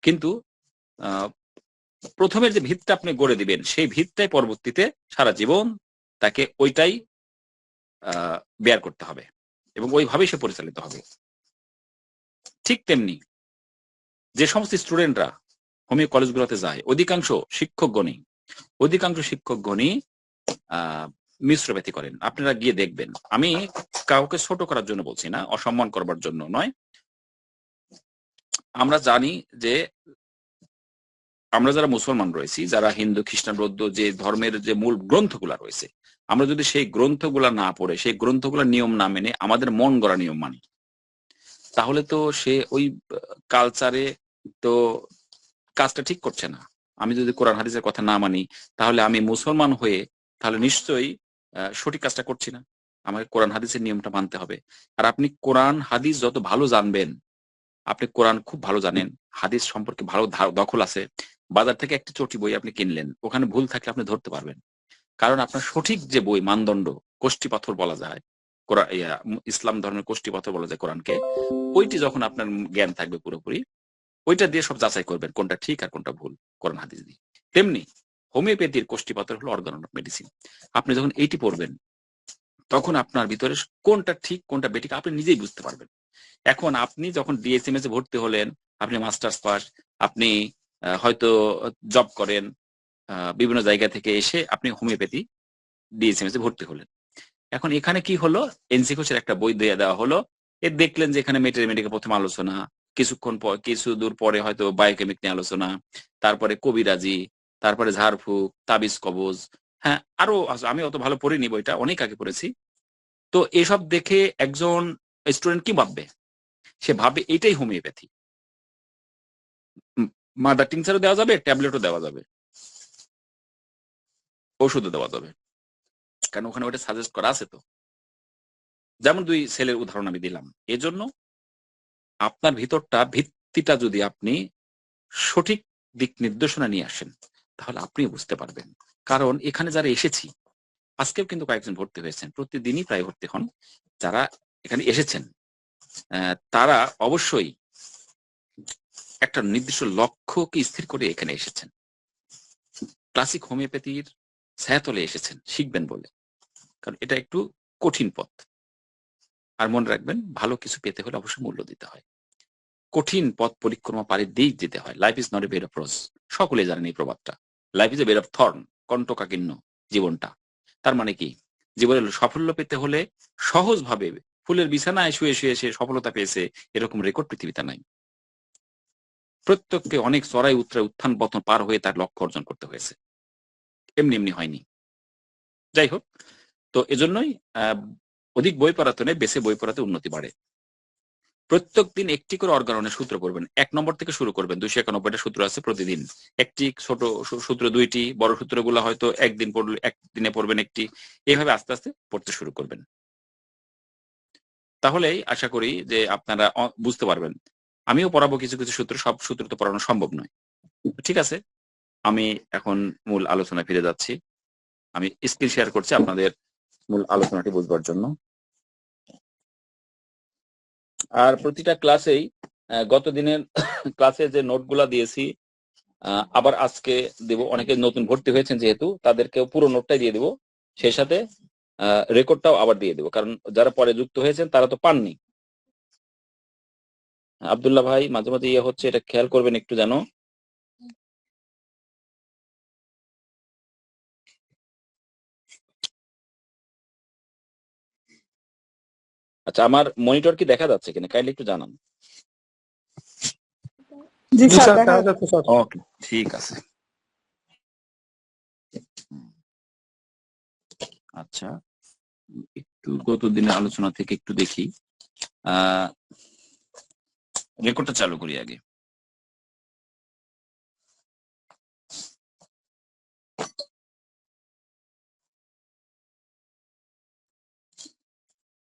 কিন্তু প্রথমের যে ভিতটা আপনি গড়ে দিবেন, সেই ভিতটাই পরবর্তীতে সারা জীবন তাকে ওইটাই বেয়ার করতে হবে এবং ওইভাবেই সে পরিচালিত হবে। ঠিক তেমনি যে সমস্ত স্টুডেন্টরা হোমিও কলেজগুলোতে যায়, অধিকাংশ শিক্ষকগণই মিশ্র ব্যথী করেন। আপনারা গিয়ে দেখবেন। আমি কাউকে ছোট করার জন্য বলছি না, অসম্মান করবার জন্য নয়। আমরা জানি যে আমরা যারা মুসলমান রয়েছি, যারা হিন্দু, খ্রিস্টান, বৌদ্ধ, যে ধর্মের যে মূল গ্রন্থগুলা রয়েছে, আমরা যদি সেই গ্রন্থগুলা না পড়ে, সেই গ্রন্থগুলার নিয়ম না মেনে আমাদের মন গড়া নিয়ম মানি, তাহলে তো সে ওই কালচারে তো কাজটা ঠিক করছে না। আমি যদি কোরআন হাদিসের কথা না মানি, তাহলে আমি মুসলমান হয়ে তাহলে নিশ্চয়ই সঠিক কাজটা করছি না। আমাকে কোরআন হাদিসের নিয়মটা মানতে হবে। আর আপনি কোরআন হাদিস যত ভালো জানবেন, আপনি কোরআন খুব ভালো জানেন, হাদিস সম্পর্কে ভালো দখল আছে, বাজার থেকে একটি চটি বই আপনি কিনলেন, ওখানে ভুল থাকলে আপনি ধরতে পারবেন। কারণ আপনার সঠিক যে বই, মানদণ্ড, কোষ্ঠী পাথর বলা যায় ইসলাম ধর্মের কোষ্ঠী পাথর বলা যায় কোরআনকে, ওইটি যখন আপনার জ্ঞান থাকবে পুরোপুরি, ওইটা দিয়ে সব যাচাই করবেন কোনটা ঠিক আর কোনটা ভুল, কোরআন হাদিস দিয়ে। তেমনি হোমিওপ্যাথির কোষ্ঠী পাথর হলো অর্গান অফ মেডিসিন। আপনি যখন এইটি পড়বেন, তখন আপনার ভিতরে কোনটা ঠিক কোনটা বেঠিক আপনি নিজেই বুঝতে পারবেন। এখন আপনি যখন ডিএসএমএস এ ভর্তি হলেন, আপনি মাস্টার্স পাস, আপনি হয়তো জব করেন, বিভিন্ন জায়গা থেকে এসে আপনি হোমিওপ্যাথি ডিএসএমএস এ ভর্তি হলেন। এখন এখানে কি হলো, এনসি ঘোষের একটা বই দিয়ে দেওয়া হলো, এর দেখলেন যে এখানে মেটেরিয়াল প্রথম আলোচনা, কিছু দূর পরে হয়তো বায়োকেমিক নিয়ে আলোচনা, তারপরে কবিরাজি, তারপরে ঝাড়ফুঁক, তাবিজ কবজ, হ্যাঁ আরো আমি অত ভালো পড়িনি বইটা, অনেক আগে পড়েছি। তো এসব দেখে একজন স্টুডেন্ট কি ভাববে? সে ভাববে এটাই হোমিওপ্যাথি। মাদার টিংচারও দেওয়া যাবে, ট্যাবলেটও দেওয়া যাবে, ওষুধও দেওয়া যাবে, কারণ ওখানে ওটা সাজেস্ট করা আছে। তো যেমন 2 ছেলের উদাহরণ আমি দিলাম। এজন্য আপনার ভিত্তিটা যদি আপনি সঠিক দিক নির্দেশনা নিয়ে আসেন, তাহলে আপনি বুঝতে পারবেন। কারণ এখানে যারা এসেছি, আজকেও কিন্তু কয়েকজন ভর্তি হয়েছেন, প্রতিদিনই প্রায় ভর্তি হন যারা এখানে এসেছেন, তারা অবশ্যই একটা নির্দিষ্ট লক্ষ্যকে স্থির করে এখানে এসেছেন, ক্লাসিক হোমিওপ্যাথির ছায়াতলে এসেছেন শিখবেন বলে। কারণ এটা একটু কঠিন পথ। আর মনে রাখবেন, ভালো কিছু পেতে হলে অবশ্যই মূল্য দিতে হয়। কঠিন পথ পরিক্রমা পাড়ি দিয়ে যেতে হয়। Life is not a bed of rose. সকলে জানেন এই প্রবাদটা। Life is a bed of thorn. কণ্টকাকীর্ণ জীবনটা। তার মানে কি, জীবনে সাফল্য পেতে হলে সহজভাবে ফুলের বিছানায় শুয়ে শুয়ে সে সফলতা পেয়েছে, এরকম রেকর্ড পৃথিবীতে নাই। প্রত্যেককে অনেক চড়াই উত্তরায়, উত্থান পতন পার হয়ে তার লক্ষ্য অর্জন করতে হয়েছে, এমনি এমনি হয়নি। যাই হোক, তো এজন্যই অধিক বই পড়াতে নেই, বেশি বই পড়াতে উন্নতি বাড়ে। প্রত্যেক দিন একটি করে অর্গাননের সূত্র পড়বেন। 1 নম্বর থেকে শুরু করবেন। 291টা সূত্র আছে প্রতিদিন। একটি ছোট সূত্র, 2টি বড় সূত্রগুলো হয়তো একদিনে পড়বেন একটি, এইভাবে আস্তে আস্তে পড়তে শুরু করবেন। তাহলেই আশা করি যে আপনারা বুঝতে পারবেন। আমিও পড়াবো কিছু কিছু সূত্র, সব সূত্র তো পড়ানো সম্ভব নয়। ঠিক আছে, আমি এখন মূল আলোচনায় ফিরে যাচ্ছি। আমি স্ক্রিন শেয়ার করছি আপনাদের মূল আলোচনাটি বুঝবার জন্য। আর প্রতিটা ক্লাসেই গত দিনের ক্লাসে যে নোটগুলা দিয়েছি আবার আজকে দেব। অনেকে নতুন ভর্তি হয়েছেন যেহেতু, তাদেরকে পুরো নোটটাই দিয়ে দেব, সেই সাথে রেকর্ডটাও আবার দিয়ে দেব, কারণ যারা পরে যুক্ত হয়েছেন তারা তো পাননি। আব্দুল্লাহ ভাই, মাঝে মাঝে ইয়ে হচ্ছে, এটা খেয়াল করবেন একটু যেন। আচ্ছা, আমার মনিটর কি দেখা যাচ্ছে কিনা কাইন্ডলি একটু জানান। জি স্যার, দেখা যাচ্ছে স্যার। ওকে, ঠিক আছে। আচ্ছা, একটু গত দিনের আলোচনা থেকে একটু দেখি, রেকর্ডটা চালু করি আগে।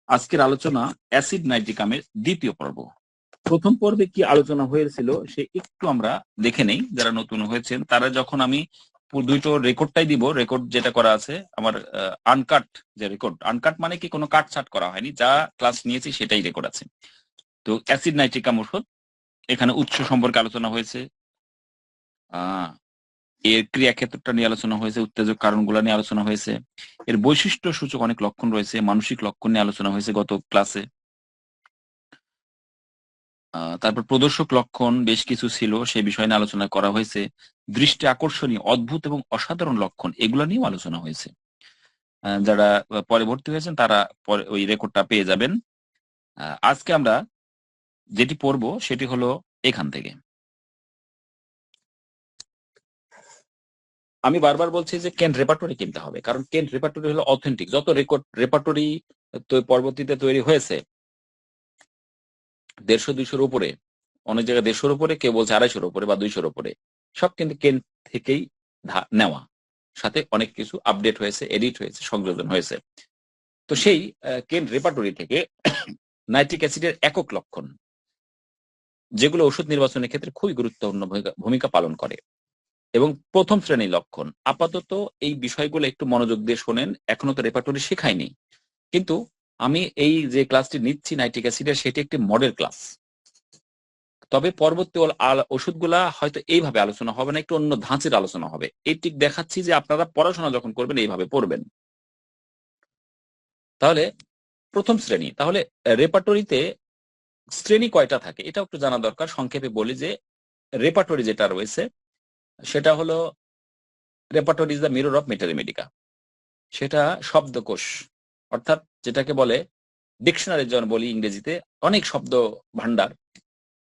আজকের আলোচনা অ্যাসিড নাইট্রিক আমের দ্বিতীয় পর্ব। প্রথম পর্বে কি আলোচনা হয়েছিল সে একটু আমরা দেখে নেই, যারা নতুন হয়েছেন তারা। যখন আমি দুটো রেকর্ডটাই দিব, রেকর্ড যেটা করা আছে আমার আনকাট যে রেকর্ড, আনকাট মানে কি কোনো কাট ছাট করা হয়নি, যা ক্লাস নিয়েছি সেটাই রেকর্ড আছে। তো অ্যাসিড নাইট্রিক আম ওষুধ, এখানে উৎস সম্পর্কে আলোচনা হয়েছে, এর ক্রিয়াক্ষেত্রটা নিয়ে আলোচনা হয়েছে, উত্তেজক কারণগুলো নিয়ে আলোচনা হয়েছে, এর বৈশিষ্ট্য সূচক অনেক লক্ষণ রয়েছে, মানসিক লক্ষণ নিয়ে আলোচনা হয়েছে গত ক্লাসে। তারপর প্রদর্শক লক্ষণ বেশ কিছু ছিল, সেই বিষয় নিয়ে আলোচনা করা হয়েছে। দৃষ্টি আকর্ষণীয়, অদ্ভুত এবং অসাধারণ লক্ষণ, এগুলো নিয়েও আলোচনা হয়েছে। যারা পরে ভর্তি হয়েছেন তারা পরে ওই রেকর্ডটা পেয়ে যাবেন। আজকে আমরা যেটি পড়বো সেটি হলো এখান থেকে। আমি বারবার বলছি যে কেন রেপার্টরি কিনতে হবে, কারণ কেন রেপার্টরি হলো অথেন্টিক। যত রেকর্ড রেপার্টরি পরবর্তীতে তৈরি হয়েছে 150-200-র উপরে, অনেক জায়গায় 150-র উপরে, কেউ বলছে 250-র উপরে বা 200-র উপরে, সব কিন্তু কেন থেকেই নেওয়া, সাথে অনেক কিছু আপডেট হয়েছে, এডিট হয়েছে, সংযোজন হয়েছে। তো সেই কেন রেপার্টরি থেকে নাইট্রিক অ্যাসিডের একক লক্ষণ, যেগুলো ওষুধ নির্বাচনের ক্ষেত্রে খুবই গুরুত্বপূর্ণ ভূমিকা পালন করে, এবং প্রথম শ্রেণীর লক্ষণ। আপাতত এই বিষয়গুলো একটু মনোযোগ দিয়ে শোনেন, এখনো তো রেপার্টরি শেখায়নি, কিন্তু আমি এই যে ক্লাসটি নিচ্ছি নাইট্রিক অ্যাসিডের, সেটি একটি মডেল ক্লাস। তবে পরবর্তী ওষুধগুলা হয়তো এইভাবে আলোচনা হবে না, একটু অন্য ধাঁচের আলোচনা হবে। এইটি দেখাচ্ছি যে আপনারা পড়াশোনা যখন করবেন এইভাবে পড়বেন। তাহলে প্রথম শ্রেণী, তাহলে রেপার্টরিতে শ্রেণী কয়টা থাকে এটাও একটু জানা দরকার। সংক্ষেপে বলি যে রেপার্টরি যেটা রয়েছে সেটা হলো repertory is the mirror of materia medica. সেটা শব্দকোষ, অর্থাৎ যেটাকে বলে ডিকশনারি যেমন বলি ইংরেজিতে, অনেক শব্দ ভান্ডার,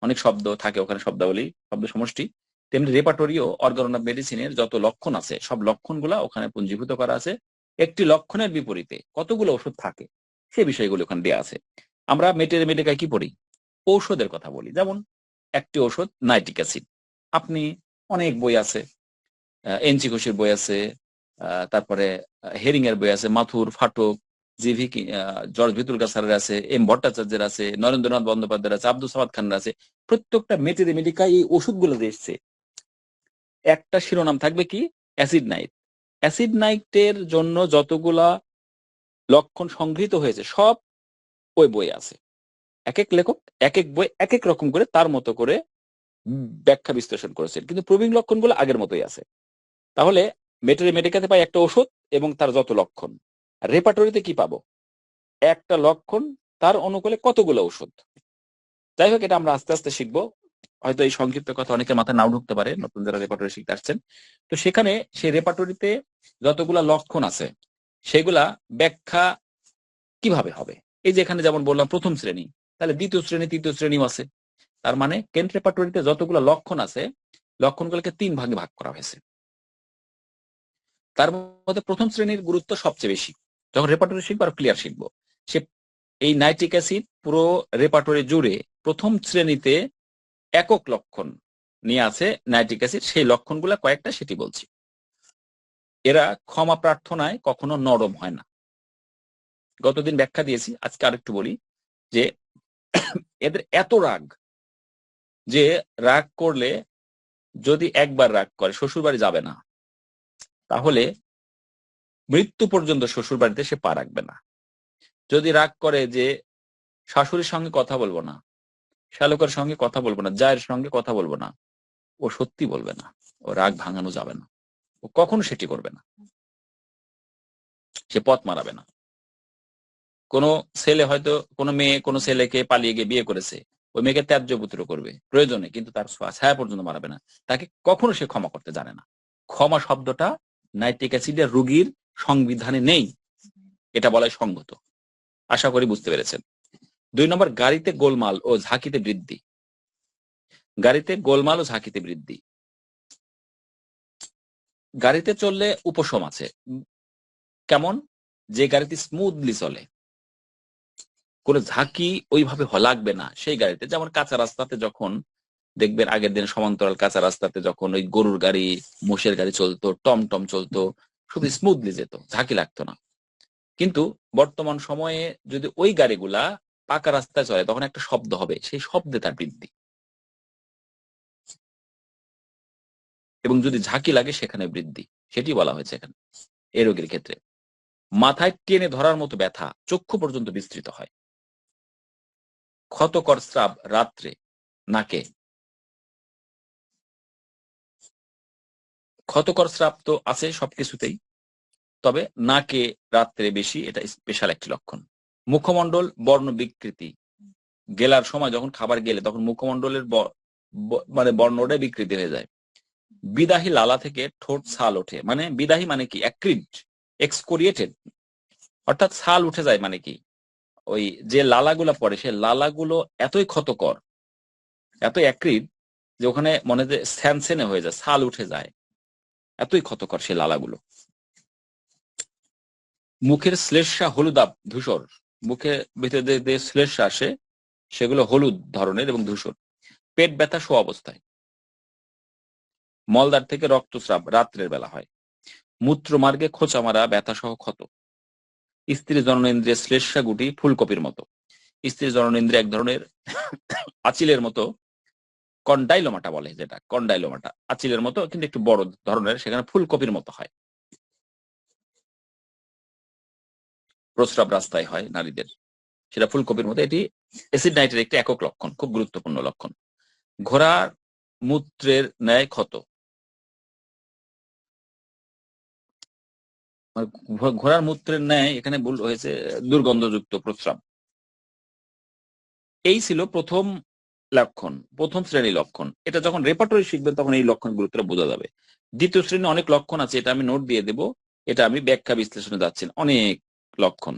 অনেক শব্দ থাকে ওখানে, শব্দাবলী, শব্দ সমষ্টি। তেমনি রেপার্টরিও অর্গান অফ মেডিসিনের যত লক্ষণ আছে সব লক্ষণগুলা ওখানে পুঞ্জীভূত করা আছে। একটি লক্ষণের বিপরীতে কতগুলো ওষুধ থাকে সেই বিষয়গুলো ওখানে দেওয়া আছে। আমরা মেটারিমেডিকায় কি পড়ি? ঔষধের কথা বলি। যেমন একটি ঔষধ নাইট্রিক অ্যাসিড, আপনি অনেক বই আছে, এনজি ঘোষের বই আছে, তারপরে হেরিং এর বই আছে, মাথুর, ফাটক, জিভি, জর্জ ভিতুলকার স্যারের আছে, এম ভট্টাচার্যের আছে, নরেন্দ্রনাথ বন্দ্যোপাধ্যায়ের আছে, আব্দুল সামাদ খানের আছে। প্রত্যেকটা মেডিকায় এই ওষুধগুলো এসছে, একটা শিরোনাম থাকবে কি? Acid night. অ্যাসিড নাইটের জন্য যতগুলা লক্ষণ সংগৃহীত হয়েছে সব ওই বই আছে। এক এক লেখক এক এক বই এক এক রকম করে তার মতো করে ব্যাখ্যা বিশ্লেষণ করেছেন, কিন্তু প্রবীণ লক্ষণগুলো আগের মতোই আছে। তাহলে মেডিকাতে পাই একটা ওষুধ এবং তার যত লক্ষণ। রেপার্টরিতে কি পাবো? একটা লক্ষণ, তার অনুকূলে কতগুলো ওষুধ। যাই হোক, এটা আমরা আস্তে আস্তে শিখবো। হয়তো এই সংক্ষিপ্ত কথা অনেকের মাথায় নাও ঢুকতে পারে, নতুন যারা রেপার্টরি শিখতে আসছেন। তো সেখানে সেই রেপার্টরিতে যতগুলা লক্ষণ আছে সেগুলা ব্যাখ্যা কিভাবে হবে? এই যে এখানে যেমন বললাম প্রথম শ্রেণী, তাহলে দ্বিতীয় শ্রেণী, তৃতীয় শ্রেণীও আছে। তার মানে কেন্ট রেপার্টরিতে যতগুলো লক্ষণ আছে লক্ষণগুলোকে 3 ভাগে ভাগ করা হয়েছে। তার মধ্যে প্রথম শ্রেণীর গুরুত্ব সবচেয়ে বেশি। যখন রেপার্টরি শিখবো আর ক্লিয়ার শিখবো, সে এই নাইট্রিক অ্যাসিড পুরো রেপার্টরি জুড়ে প্রথম শ্রেণীতে একক লক্ষণ নিয়ে আছে নাইট্রিক অ্যাসিড। সেই লক্ষণগুলো কয়েকটা, সেটি বলছি। এরা ক্ষমা প্রার্থনায় কখনো নরম হয় না। গতদিন ব্যাখ্যা দিয়েছি, আজকে আরেকটু বলি যে এদের এত রাগ যে রাগ করলে, যদি একবার রাগ করে শ্বশুর বাড়ি যাবে না, তাহলে মৃত্যু পর্যন্ত শ্বশুর বাড়িতে সে পা রাখবে না। যদি রাগ করে যে শাশুড়ির সঙ্গে কথা বলবো না, শ্যালকের সঙ্গে কথা বলবো না, জায়ের সঙ্গে কথা বলবো না, ও সত্যি বলবে না, ও রাগ ভাঙানো যাবে না, ও কখনো সেটি করবে না, সে পথ মারাবে না। কোনো ছেলে হয়তো কোনো মেয়ে কোনো ছেলেকে পালিয়ে গিয়ে বিয়ে করেছে, ওই মেয়েকে ত্যায্য পুত্র করবে প্রয়োজনে, কিন্তু তার ছায়া পর্যন্ত মারাবে না, তাকে কখনো সে ক্ষমা করতে জানে না। ক্ষমা শব্দটা নাইট্রিক অ্যাসিডের রোগীর সংবিধানে নেই, এটা বলাই সঙ্গত। আশা করি বুঝতে পেরেছেন। 2 নম্বর, গাড়িতে গোলমাল ও ঝাঁকিতে বৃদ্ধি। গাড়িতে গোলমাল ও ঝাঁকিতে বৃদ্ধি। গাড়িতে চললে উপশম আছে। কেমন? যে গাড়িতে স্মুথলি চলে, কোনো ঝাঁকি ওইভাবে লাগবে না সেই গাড়িতে। যেমন কাঁচা রাস্তাতে যখন দেখবেন আগের দিন সমান্তরাল কাঁচা রাস্তাতে যখন ওই গরুর গাড়ি, মোষের গাড়ি চলতো, টমটম চলতো, খুব স্মুথলি যেত, ঝাঁকি লাগতো না। কিন্তু বর্তমান সময়ে যদি ওই গাড়িগুলা পাকা রাস্তায় চলে তখন একটা শব্দ হবে, সেই শব্দে তার বৃদ্ধি। এবং যদি ঝাঁকি লাগে সেখানে বৃদ্ধি, সেটি বলা হয়েছে এখানে এই রোগীর ক্ষেত্রে। মাথায় টেনে ধরার মতো ব্যথা, চক্ষু পর্যন্ত বিস্তৃত হয়। ক্ষতকর স্রাব রাত্রে নাকে, ক্ষতকর স্রাব তো আছে সবকিছুতেই, তবে নাকে রাত্রে বেশি, এটা স্পেশাল একটি লক্ষণ। মুখমণ্ডল বর্ণ বিকৃতি, গেলার সময় যখন খাবার গেলে তখন মুখমণ্ডলের মানে বর্ণটা বিকৃতি হয়ে যায়। বিদাহী লালা থেকে ঠোঁট ছাল ওঠে, মানে বিদাহী মানে কি অ্যাক্রিড, এক্সকোরিয়েটেড, অর্থাৎ ছাল উঠে যায়। মানে কি ওই যে লালাগুলা পড়ে সে লালাগুলো এতই ক্ষতকর, এত অ্যাক্রিড যে ওখানে মনে যে স্যানসেনে হয়ে যায়, ছাল উঠে যায়, এতই ক্ষতকর সে লালাগুলো। মুখের শ্লেষ্মা হলুদাভ ধূসর, মুখে ভিতরে যে শ্লেষ্মা আসে সেগুলো হলুদ ধরনের এবং ধূসর। পেট ব্যথা শো অবস্থায়। মলদ্বার থেকে রক্তস্রাব রাত্রের বেলা হয়। মূত্রমার্গে খোঁচা মারা ব্যথা সহ ক্ষত। স্ত্রী জননেন্দ্রিয় শ্লেষ্মা গুটি ফুলকপির মতো। স্ত্রী জননেন্দ্রিয় এক ধরনের আচিলের মতো, কন্ডাইলোমাটা বলে, যেটা কন্ডাইলোমাটা আচিলের মতো কিন্তু একটু বড় ধরনের, সেখানে ফুলকপির মতো হয়। প্রস্রাব রাস্তায় হয় নারীদের, সেটা ফুলকপির মতো। এটি অ্যাসিড নাইটের একটি একক লক্ষণ, খুব গুরুত্বপূর্ণ লক্ষণ। ঘোড়ার মূত্রের ন্যায় ক্ষত, ঘোড়ার মূত্রের ন্যায় এখানে ভুল হয়েছে, দুর্গন্ধযুক্ত প্রস্রাব। এই ছিল প্রথম লক্ষণ, প্রথম শ্রেণী লক্ষণ। এটা যখন রেপার্টরি শিখবেন তখন এই লক্ষণ গুরুত্বটা বোঝা যাবে। দ্বিতীয় শ্রেণী অনেক লক্ষণ আছে, এটা আমি নোট দিয়ে দেব, এটা আমি ব্যাখ্যা বিশ্লেষণে যাচ্ছি, অনেক লক্ষণ।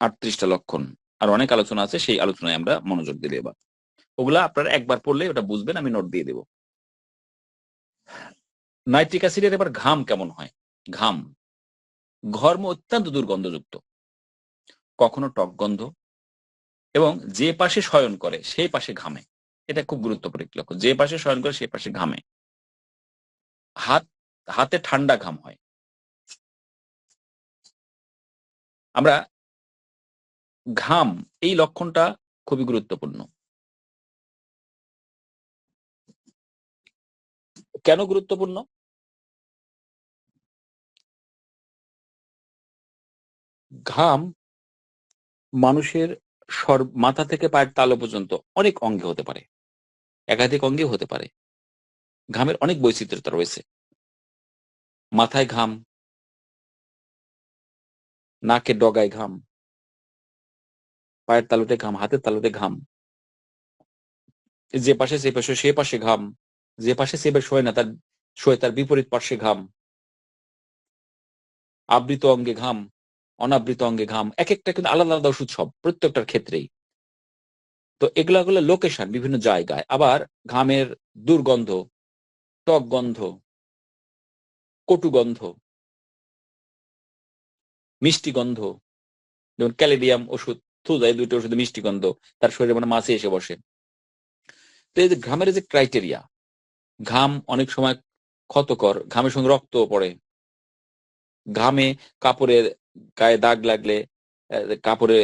38টা লক্ষণ, আর অনেক আলোচনা আছে, সেই আলোচনায় আমরা মনোযোগ দিলে এবার ওগুলা আপনারা একবার পড়লে ওটা বুঝবেন, আমি নোট দিয়ে দেব। নাইট্রিক অ্যাসিডের এবার ঘাম কেমন হয়। ঘাম ঘর্ম অত্যন্ত দুর্গন্ধযুক্ত, কখনো টক গন্ধ, এবং যে পাশে শয়ন করে সেই পাশে ঘামে। এটা খুব গুরুত্বপূর্ণ একটি লক্ষণ, যে পাশে শয়ন করে সেই পাশে ঘামে। হাতে ঠান্ডা ঘাম হয়। আমরা ঘাম, এই লক্ষণটা খুবই গুরুত্বপূর্ণ। কেন গুরুত্বপূর্ণ? ঘাম মানুষের মাথা থেকে পায়ের তালু পর্যন্ত অনেক অঙ্গে হতে পারে, একাধিক অঙ্গে হতে পারে। ঘামের অনেক বৈচিত্র্যতা রয়েছে। মাথায় ঘাম, নাকের ডগায় ঘাম, পায়ের তালুতে ঘাম, হাতের তালুতে ঘাম, যে পাশে সে পাশে সে পাশে ঘাম, যে পাশে সে শোয় না তার শোয় তার বিপরীত পার্শ্বে ঘাম, আবৃত অঙ্গে ঘাম, অনাবৃত অঙ্গে ঘাম, এক একটা কিন্তু আলাদা আলাদা ওষুধ, সব প্রত্যেকটার ক্ষেত্রেই। তো এগুলা হলো লোকেশন বিভিন্ন জায়গায়। আবার ঘামের দুর্গন্ধ, টক গন্ধ, কটু গন্ধ, মিষ্টি গন্ধ, যেমন ক্যালেডিয়াম ওষুধ থুজায়, দুইটা ওষুধে মিষ্টি গন্ধ, তার শরীরে মানে মাছে এসে বসে। তো এই যে ঘামের যে ক্রাইটেরিয়া, ঘাম অনেক সময় ক্ষতকর, ঘামের সঙ্গে রক্ত পড়ে, ঘামে কাপড়ের গায়ে দাগ লাগলে কাপড়ে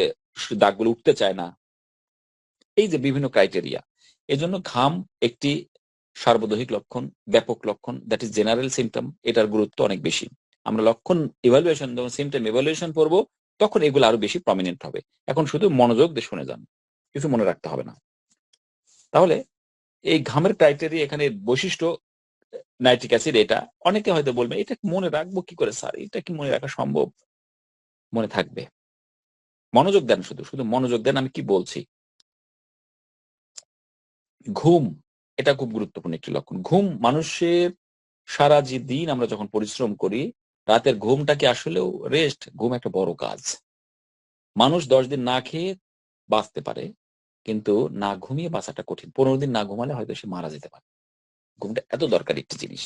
দাগগুলো উঠতে চায় না, এই যে বিভিন্ন ক্রাইটেরিয়া। এজন্য ঘাম একটি সার্বদৈহিক লক্ষণ, ব্যাপক লক্ষণ, দ্যাট ইজ জেনারেল সিমটম। এটার গুরুত্ব অনেক বেশি। আমরা লক্ষণ ইভালুয়েশন, যখন সিমটম ইভালুয়েশন পড়বো তখন এগুলো আরো বেশি প্রমিনেন্ট হবে। এখন শুধু মনোযোগ দিয়ে শুনে যান, কিছু মনে রাখতে হবে না। তাহলে এই ঘামের ক্রাইটেরিয়া, এখানে বৈশিষ্ট্য নাইট্রিক অ্যাসিড, এটা অনেকে হয়তো বলবে এটা মনে রাখবো কি করে স্যার, এটা কি মনে রাখা সম্ভব? মনে থাকবে, মনোযোগ দেন, শুধু শুধু মনোযোগ দেন আমি কি বলছি। ঘুম, এটা খুব গুরুত্বপূর্ণ একটি লক্ষণ। ঘুম মানুষের সারা যে দিন আমরা যখন পরিশ্রম করি, রাতের ঘুমটা কি আসলেও রেস্ট? ঘুম একটা বড় কাজ। মানুষ 10 দিন না খেয়ে বাঁচতে পারে, কিন্তু না ঘুমিয়ে বাঁচাটা কঠিন। 15 দিন না ঘুমালে হয়তো সে মারা যেতে পারে। ঘুমটা এত দরকারি একটি জিনিস।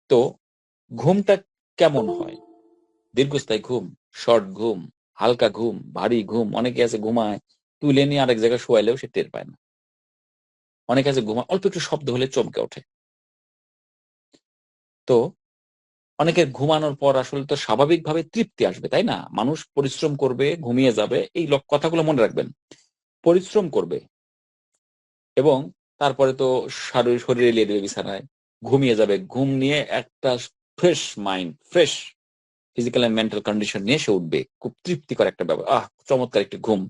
তো ঘুমটা কেমন হয়? দীর্ঘস্থায়ী ঘুম, শর্ট ঘুম, হালকা ঘুম, ভারী ঘুম। অনেকে আছে ঘুমায় তুলে নিয়ে আরেক জায়গায় শোয়াইলেও সে টের পায় না। অনেকে আছে ঘুমায় অল্প একটু শব্দ হলে চমকে ওঠে। তো অনেকের ঘুমানোর পর আসলে তো স্বাভাবিকভাবে তৃপ্তি আসবে, তাই না? মানুষ পরিশ্রম করবে, ঘুমিয়ে যাবে, এই কথাগুলো মনে রাখবেন। পরিশ্রম করবে এবং তারপরে তো শরীরে এলিয়ে দেবে বিছানায়, ঘুমিয়ে যাবে। ঘুম নিয়ে একটা fresh mind, fresh physical and mental condition নিয়ে সে উঠবে। খুব তৃপ্তিকর একটা ব্যাপার, চমৎকার একটি ঘুম।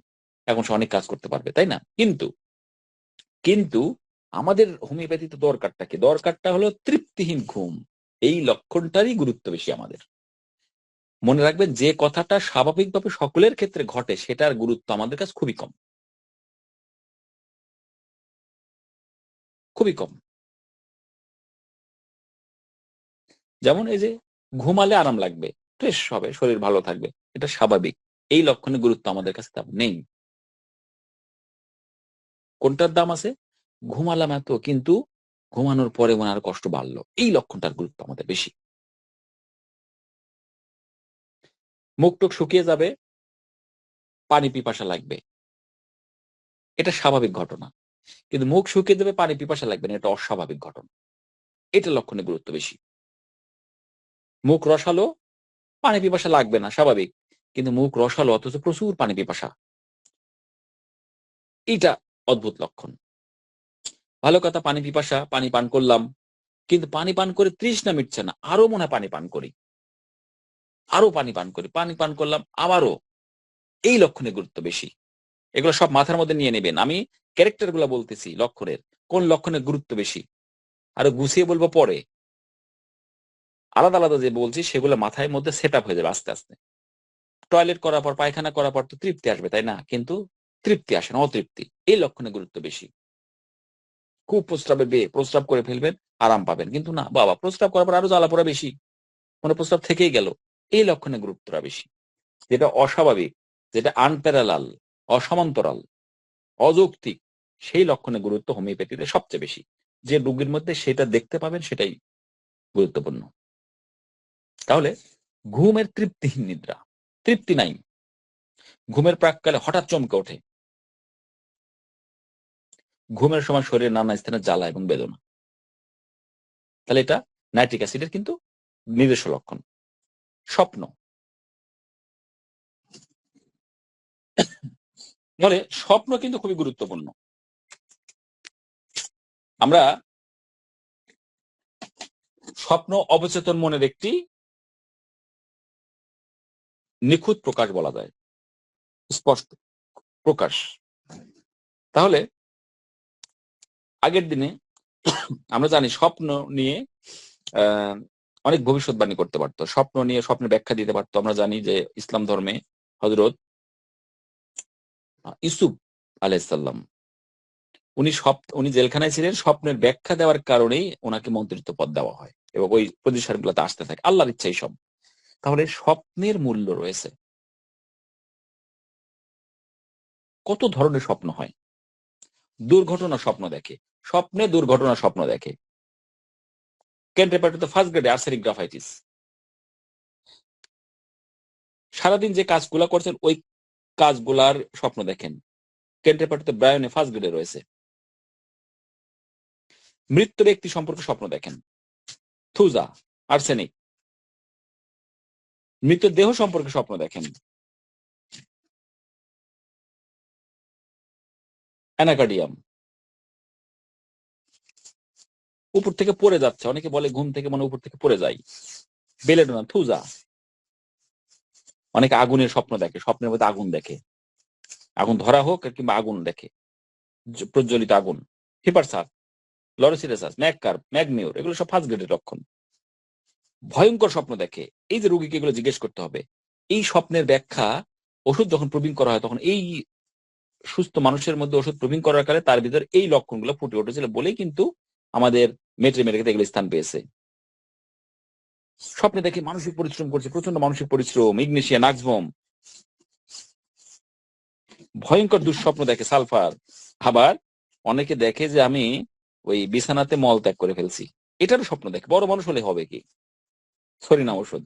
এখন সে অনেক কাজ করতে পারবে, তাই না? কিন্তু কিন্তু আমাদের হোমিওপ্যাথিতে দরকারটা কি? দরকারটা হলো তৃপ্তিহীন ঘুম। এই লক্ষণটারই গুরুত্ব বেশি আমাদের। মনে রাখবেন, যে কথাটা স্বাভাবিকভাবে সকলের ক্ষেত্রে ঘটে সেটার গুরুত্ব আমাদের কাছে খুবই কম, খুবই কম। যেমন এই যে ঘুমালে আরাম লাগবে, ফ্রেশ হবে, শরীর ভালো থাকবে, এটা স্বাভাবিক। এই লক্ষণের গুরুত্ব আমাদের কাছে তেমন নেই। কোনটার দাম আছে? ঘুমালাম এত, কিন্তু ঘুমানোর পরে মনে আর কষ্ট বাড়লো, এই লক্ষণটার গুরুত্ব আমাদের বেশি। মুখ টুক শুকিয়ে যাবে, পানি পিপাসা লাগবে, এটা স্বাভাবিক ঘটনা। কিন্তু মুখ শুকিয়ে যাবে, পানি পিপাসা লাগবে না, এটা অস্বাভাবিক ঘটনা। এটা লক্ষণের গুরুত্ব বেশি। মুখ রসালো, পানি পিপাসা লাগবে না, স্বাভাবিক। কিন্তু মুখ রসালো অথচ প্রচুর পানি পিপাসা, এটা অদ্ভুত লক্ষণ। ভালো কথা, পানি পিপাসা, পানি পান করলাম, কিন্তু পানি পান করে তৃষ্ণা মিটছে না, আরো মনে হয় পানি পান করি, আরো পানি পান করি, পানি পান করলাম আবারও, এই লক্ষণের গুরুত্ব বেশি। এগুলো সব মাথার মধ্যে নিয়ে নেবেন। আমি ক্যারেক্টার গুলা বলতেছি লক্ষণের, কোন লক্ষণের গুরুত্ব বেশি, আরো গুছিয়ে বলবো পরে। আলাদা আলাদা যে বলছি সেগুলো মাথায় মধ্যে সেট আপ হয়ে যাবে আস্তে আস্তে। টয়লেট করার পর, পায়খানা করার পর তো তৃপ্তি আসবে, তাই না? কিন্তু তৃপ্তি আসে না, অতৃপ্তি। এই লক্ষণের গুরুত্ব বেশি। খুব প্রস্রাবে বেয়ে প্রস্রাব করে ফেলবেন, আরাম পাবেন, কিন্তু না বাবা, প্রস্রাব করার পর আরো জ্বালা পোড়া বেশি, মানে প্রস্রাব থেকেই গেল, এই লক্ষণের গুরুত্বটা বেশি। যেটা অস্বাভাবিক, যেটা আনপ্যারালাল, অসমান্তরাল, অযৌক্তিক, সেই লক্ষণের গুরুত্ব হোমিওপ্যাথিতে সবচেয়ে বেশি। যে রোগীর মধ্যে সেটা দেখতে পাবেন সেটাই গুরুত্বপূর্ণ। তাহলে ঘুমের তৃপ্তিহীন নিদ্রা, তৃপ্তি নাই, ঘুমের প্রাককালে হঠাৎ চমকে ওঠে, ঘুমের সময় শরীরের নানা স্থানে জ্বালা এবং বেদনা, তাহলে এটা নাইট্রিক অ্যাসিডের কিন্তু নিজস্ব লক্ষণ। স্বপ্ন, তাহলে স্বপ্ন কিন্তু খুবই গুরুত্বপূর্ণ। আমরা স্বপ্ন অবচেতন মনের একটি নিখুঁত প্রকাশ বলা যায়, স্পষ্ট প্রকাশ। তাহলে আগের দিনে আমরা জানি স্বপ্ন নিয়ে আহ অনেক ভবিষ্যৎবাণী করতে পারতো, স্বপ্ন নিয়ে স্বপ্নের ব্যাখ্যা দিতে পারতো। আমরা জানি যে ইসলাম ধর্মে হযরত ইউসুফ আলাইহিসসালাম, উনি জেলখানায় ছিলেন, স্বপ্নের ব্যাখ্যা দেওয়ার কারণেই ওনাকে মন্ত্রিত্ব পদ দেওয়া হয় এবং ওই পজিশন গুলোতে আসতে থাকে, আল্লাহর ইচ্ছাই সব। তাহলে স্বপ্নের মূল্য রয়েছে। কত ধরনের স্বপ্ন হয়, দুর্ঘটনা স্বপ্ন দেখে, স্বপ্নে দুর্ঘটনা স্বপ্ন দেখে। কেন রেপার্টো তো ফার্স্ট গ্রেডে আর্সেনিক গ্রাফাইটিস, সারাদিন যে কাজগুলা করছেন ওই কাজগুলার স্বপ্ন দেখেন। কেন রেপার্টো তো ব্রায়নে ফার্স্ট গ্রেডে রয়েছে। মৃত ব্যক্তি সম্পর্কে স্বপ্ন দেখেন, থুজা, আর্সেনিক। মৃত দেহ সম্পর্কে স্বপ্ন দেখেন, অ্যানাকার্ডিয়াম। উপর থেকে পড়ে যাচ্ছে, অনেকে বলে ঘুম থেকে মনে উপর থেকে পড়ে যায়, বেলেডোনা, থুজা। অনেকে আগুনের স্বপ্ন দেখে, স্বপ্নের মধ্যে আগুন দেখে, আগুন ধরা হোক কিংবা আগুন দেখে, প্রজ্বলিত আগুন। হিপারসাস, লরোসিরাসাস, ম্যাককার, ম্যাগমিওর, এগুলো সব ফার্স্ট গ্রেডের লক্ষণ। ভয়ঙ্কর স্বপ্ন দেখে, এই যে রোগীকে এগুলো জিজ্ঞেস করতে হবে। এই স্বপ্নের ব্যাখ্যা ওষুধ যখন প্রবীণ করা হয় তখন এই সুস্থ মানুষের মধ্যে ওষুধ প্রবীণ করার কালে তার ভিতরে এই লক্ষণগুলো ফুটে উঠেছিল বলেই কিন্তু আমাদের মেট্রিমেরিকাতে এগুলো স্থান পেয়েছে। স্বপ্নে দেখে মানসিক পরিশ্রম করছে, প্রচন্ড মানসিক পরিশ্রম, ইগনেশিয়া, নাক্সবম। ভয়ঙ্কর দুঃস্বপ্ন দেখে, সালফার। আবার অনেকে দেখে যে আমি ওই বিছানাতে মল ত্যাগ করে ফেলছি, এটারও স্বপ্ন দেখে। বড় মানুষ হলে হবে কি, সরি না ওষুধ।